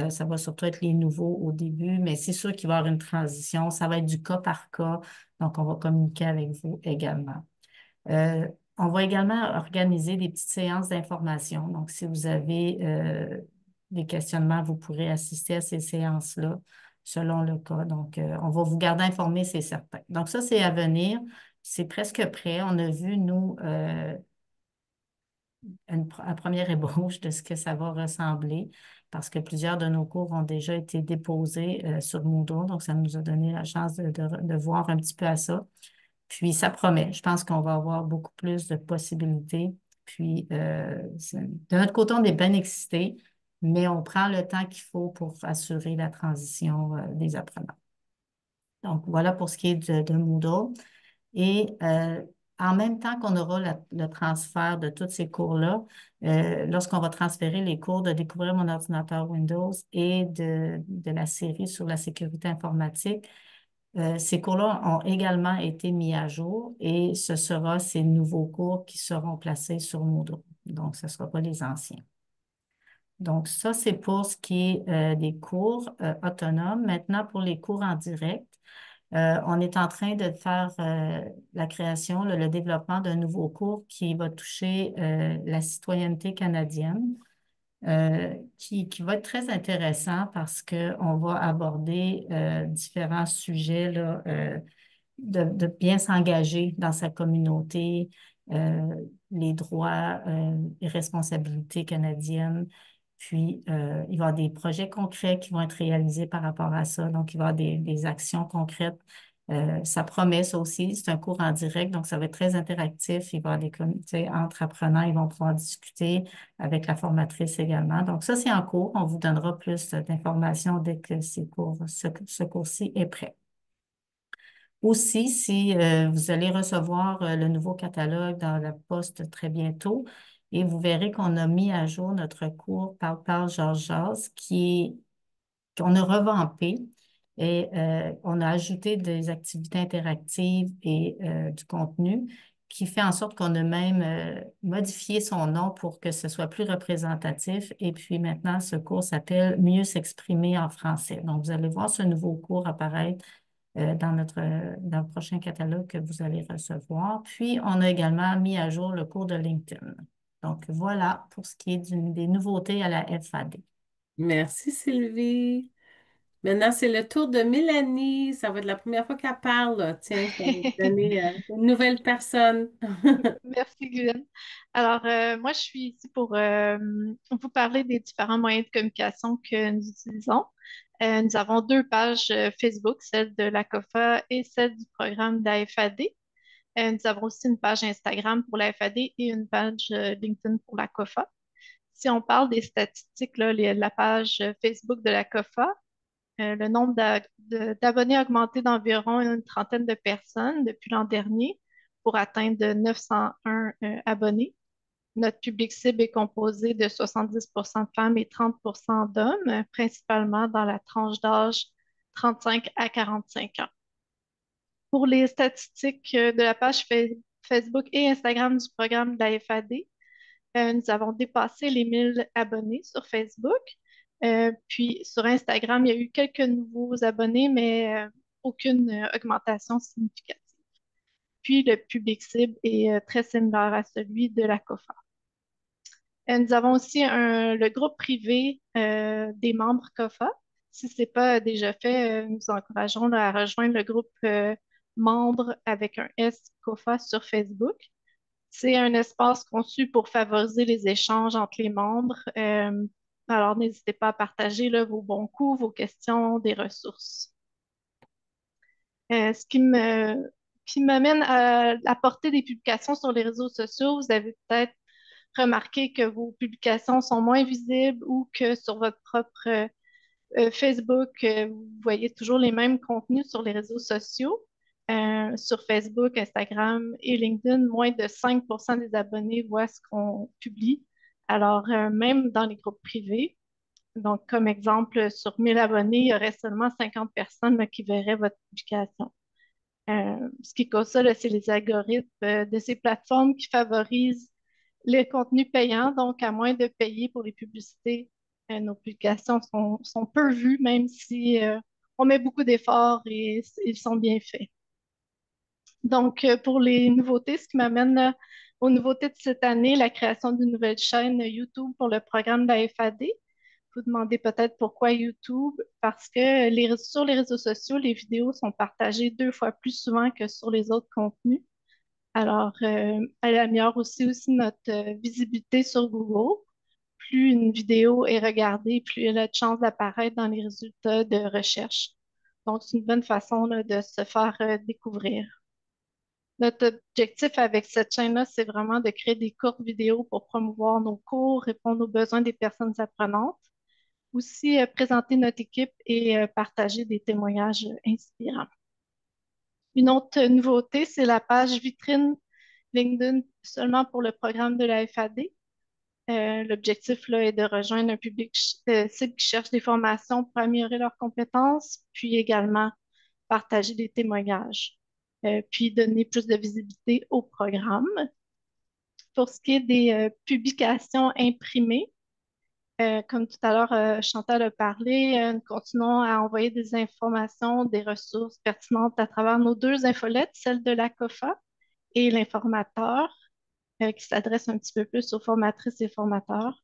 Ça va surtout être les nouveaux au début, mais c'est sûr qu'il va y avoir une transition. Ça va être du cas par cas. Donc, on va communiquer avec vous également. Euh, on va également organiser des petites séances d'information. Donc, si vous avez des questionnements, vous pourrez assister à ces séances-là selon le cas. Donc, on va vous garder informés, c'est certain. Donc, ça, c'est à venir. C'est presque prêt. On a vu, nous, à première ébauche de ce que ça va ressembler parce que plusieurs de nos cours ont déjà été déposés sur Moodle. Donc, ça nous a donné la chance de voir un petit peu à ça. Puis, ça promet. Je pense qu'on va avoir beaucoup plus de possibilités. Puis, de notre côté, on est bien excités, mais on prend le temps qu'il faut pour assurer la transition des apprenants. Donc, voilà pour ce qui est de Moodle. Et en même temps qu'on aura le transfert de tous ces cours-là, lorsqu'on va transférer les cours de Découvrir mon ordinateur Windows et de la série sur la sécurité informatique, ces cours-là ont également été mis à jour et ce sera ces nouveaux cours qui seront placés sur Moodle. Donc, ce ne sera pas les anciens. Donc, ça, c'est pour ce qui est des cours autonomes. Maintenant, pour les cours en direct, on est en train de faire la création, le développement d'un nouveau cours qui va toucher la citoyenneté canadienne, qui va être très intéressant parce qu'on va aborder différents sujets là, de bien s'engager dans sa communauté, euh, les droits et responsabilités canadiennes. Puis, il va y avoir des projets concrets qui vont être réalisés par rapport à ça. Donc, il va y avoir des actions concrètes. Ça promet ça aussi. C'est un cours en direct, donc ça va être très interactif. Il va y avoir des comités entre apprenants. Ils vont pouvoir discuter avec la formatrice également. Donc, ça, c'est en cours. On vous donnera plus d'informations dès que ce cours-ci est prêt. Aussi, si vous allez recevoir le nouveau catalogue dans la poste très bientôt, et vous verrez qu'on a mis à jour notre cours Parle, Jase, Jase, qu'on a revampé et on a ajouté des activités interactives et du contenu qui fait en sorte qu'on a même modifié son nom pour que ce soit plus représentatif. Et puis maintenant, ce cours s'appelle Mieux s'exprimer en français. Donc, vous allez voir ce nouveau cours apparaître dans le prochain catalogue que vous allez recevoir. Puis, on a également mis à jour le cours de LinkedIn. Donc, voilà pour ce qui est des nouveautés à la FAD. Merci, Sylvie. Maintenant, c'est le tour de Mélanie. Ça va être la première fois qu'elle parle, là. Tiens, ça va te donner une nouvelle personne. Merci, Guylaine. Alors, moi, je suis ici pour vous parler des différents moyens de communication que nous utilisons. Nous avons deux pages Facebook, celle de la COFA et celle du programme de la FAD. Nous avons aussi une page Instagram pour la FAD et une page LinkedIn pour la COFA. Si on parle des statistiques, là, la page Facebook de la COFA, le nombre d'abonnés a augmenté d'environ une trentaine de personnes depuis l'an dernier pour atteindre 901 abonnés. Notre public cible est composé de 70% de femmes et 30% d'hommes, principalement dans la tranche d'âge 35 à 45 ans. Pour les statistiques de la page Facebook et Instagram du programme de la FAD, nous avons dépassé les 1000 abonnés sur Facebook. Puis sur Instagram, il y a eu quelques nouveaux abonnés, mais aucune augmentation significative. Puis le public cible est très similaire à celui de la COFA. Nous avons aussi le groupe privé des membres COFA. Si ce n'est pas déjà fait, nous encourageons là, à rejoindre le groupe membres avec un S COFA sur Facebook. C'est un espace conçu pour favoriser les échanges entre les membres. Alors, n'hésitez pas à partager là, vos bons coups, vos questions, des ressources. Ce qui m'amène à apporter des publications sur les réseaux sociaux. Vous avez peut-être remarqué que vos publications sont moins visibles ou que sur votre propre Facebook, vous voyez toujours les mêmes contenus sur les réseaux sociaux. Sur Facebook, Instagram et LinkedIn, moins de 5% des abonnés voient ce qu'on publie. Alors, même dans les groupes privés, donc comme exemple, sur 1000 abonnés, il y aurait seulement 50 personnes là, qui verraient votre publication. Ce qui cause ça, là, c'est les algorithmes de ces plateformes qui favorisent les contenus payants. Donc, à moins de payer pour les publicités, nos publications sont peu vues, même si on met beaucoup d'efforts et ils sont bien faits. Donc, pour les nouveautés, ce qui m'amène aux nouveautés de cette année, la création d'une nouvelle chaîne YouTube pour le programme de la FAD. Vous demandez peut-être pourquoi YouTube, parce que sur les réseaux sociaux, les vidéos sont partagées 2 fois plus souvent que sur les autres contenus. Alors, elle améliore aussi notre visibilité sur Google. Plus une vidéo est regardée, plus elle a de chances d'apparaître dans les résultats de recherche. Donc, c'est une bonne façon là, de se faire découvrir. Notre objectif avec cette chaîne-là, c'est vraiment de créer des courtes vidéos pour promouvoir nos cours, répondre aux besoins des personnes apprenantes, aussi présenter notre équipe et partager des témoignages inspirants. Une autre nouveauté, c'est la page vitrine LinkedIn seulement pour le programme de la FAD. L'objectif là, est de rejoindre un public cible qui cherche des formations pour améliorer leurs compétences, puis également partager des témoignages, puis donner plus de visibilité au programme. Pour ce qui est des publications imprimées, comme tout à l'heure, Chantal a parlé, nous continuons à envoyer des informations, des ressources pertinentes à travers nos deux infolettes, celle de la COFA et l'informateur, qui s'adresse un petit peu plus aux formatrices et formateurs.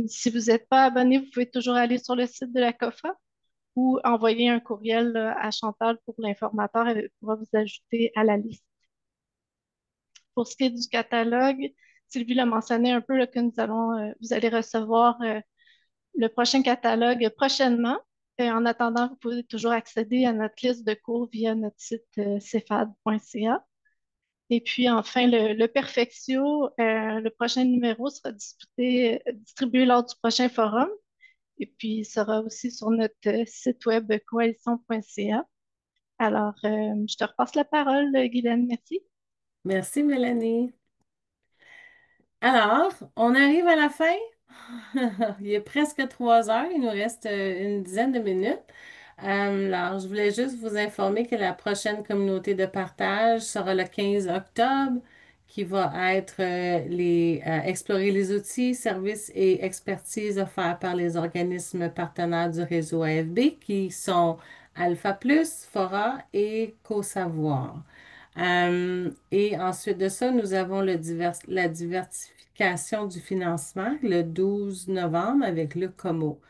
Si vous n'êtes pas abonné, vous pouvez toujours aller sur le site de la COFA ou envoyer un courriel à Chantal pour l'informateur. Elle pourra vous ajouter à la liste. pour ce qui est du catalogue, Sylvie l'a mentionné un peu là, que vous allez recevoir le prochain catalogue prochainement. Et en attendant, vous pouvez toujours accéder à notre liste de cours via notre site cefad.ca. Et puis enfin, le Perfectio, le prochain numéro sera distribué lors du prochain forum. Et puis, il sera aussi sur notre site web coalition.ca. Alors, je te repasse la parole, Guylaine. Merci. Merci, Mélanie. Alors, on arrive à la fin. Il est presque 3 heures. Il nous reste une dizaine de minutes. Alors, je voulais juste vous informer que la prochaine communauté de partage sera le 15 octobre, qui va être explorer les outils, services et expertises offerts par les organismes partenaires du réseau AFB, qui sont Alpha Plus, Fora et CoSavoir. Et ensuite de ça, nous avons la diversification du financement le 12 novembre avec le COMO.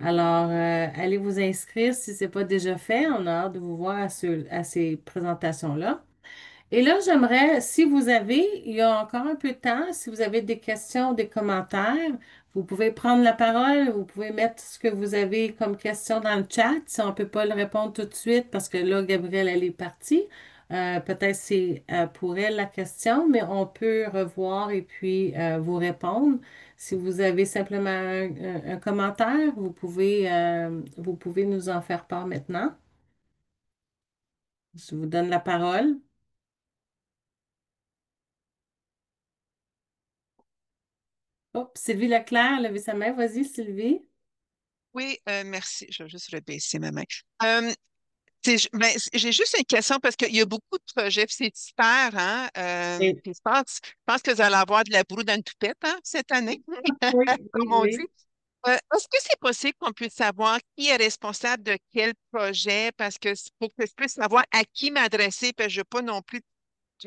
Alors, allez vous inscrire si ce n'est pas déjà fait. On a hâte de vous voir à ces présentations-là. Et là, j'aimerais, si vous avez, il y a encore un peu de temps, si vous avez des questions, des commentaires, vous pouvez prendre la parole, vous pouvez mettre ce que vous avez comme question dans le chat. Si on ne peut pas le répondre tout de suite, parce que là, Gabrielle, elle est partie. Peut-être c'est pour elle la question, mais on peut revoir et puis vous répondre. Si vous avez simplement un commentaire, vous pouvez nous en faire part maintenant. Je vous donne la parole. Oh, Sylvie Leclerc a levé sa main. Vas-y, Sylvie. Oui, merci. Je vais juste rebaisser ma main. J'ai juste une question parce qu'il y a beaucoup de projets, puis c'est super, hein? Oui, Puis je pense que vous allez avoir de la broue dans une toupette, hein, cette année, oui, comme oui, on dit. oui. Est-ce que c'est possible qu'on puisse savoir qui est responsable de quel projet? Parce que pour que je puisse savoir à qui m'adresser, parce que je ne veux pas non plus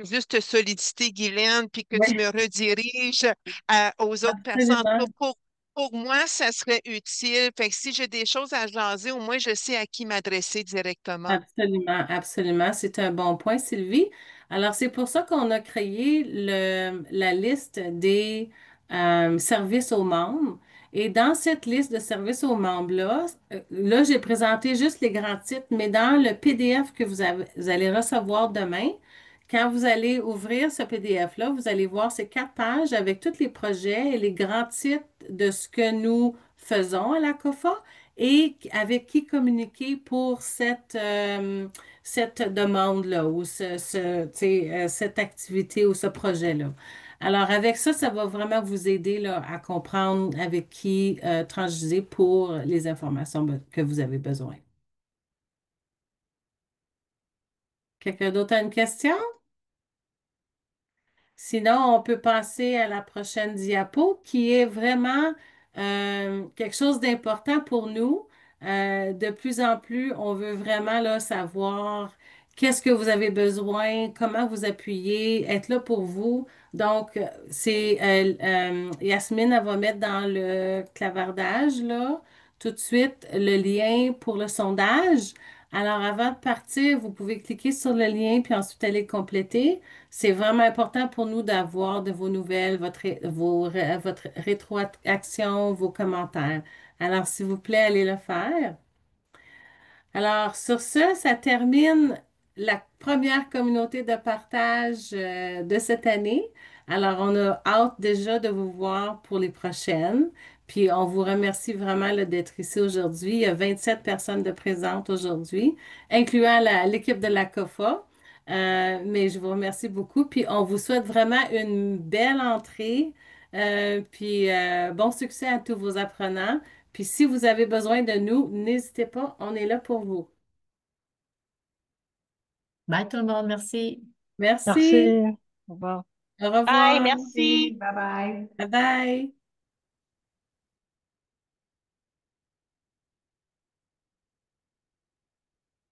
juste te solliciter, Guylaine, puis que tu Oui, me rediriges aux autres personnes. absolument. Pour moi, ça serait utile. Fait que si j'ai des choses à jaser, au moins je sais à qui m'adresser directement. Absolument, absolument. C'est un bon point, Sylvie. Alors, c'est pour ça qu'on a créé la liste des services aux membres. Et dans cette liste de services aux membres-là, là, j'ai présenté juste les grands titres, mais dans le PDF que vous allez recevoir demain, quand vous allez ouvrir ce PDF-là, vous allez voir ces 4 pages avec tous les projets et les grands titres de ce que nous faisons à la COFA et avec qui communiquer pour cette demande-là ou tu sais, cette activité ou ce projet-là. Alors, avec ça, ça va vraiment vous aider là, à comprendre avec qui transiger pour les informations que vous avez besoin. Quelqu'un d'autre a une question? Sinon, on peut passer à la prochaine diapo qui est vraiment quelque chose d'important pour nous. De plus en plus, on veut vraiment là, savoir qu'est-ce que vous avez besoin, comment vous appuyer, être là pour vous. Donc, Yasmine, elle va mettre dans le clavardage là, tout de suite le lien pour le sondage. Alors, avant de partir, vous pouvez cliquer sur le lien puis ensuite aller compléter. C'est vraiment important pour nous d'avoir de vos nouvelles, votre rétroaction, vos commentaires. Alors, s'il vous plaît, allez le faire. Alors, sur ce, ça termine la première communauté de partage de cette année. Alors, on a hâte déjà de vous voir pour les prochaines. Puis, on vous remercie vraiment là, d'être ici aujourd'hui. Il y a 27 personnes de présentes aujourd'hui, incluant l'équipe de la COFA. Mais je vous remercie beaucoup. Puis, on vous souhaite vraiment une belle entrée. Bon succès à tous vos apprenants. Puis si vous avez besoin de nous, n'hésitez pas, on est là pour vous. Bye tout le monde, merci. Merci. Merci. Au revoir. Au Bye, revoir. merci. Bye bye. Bye bye.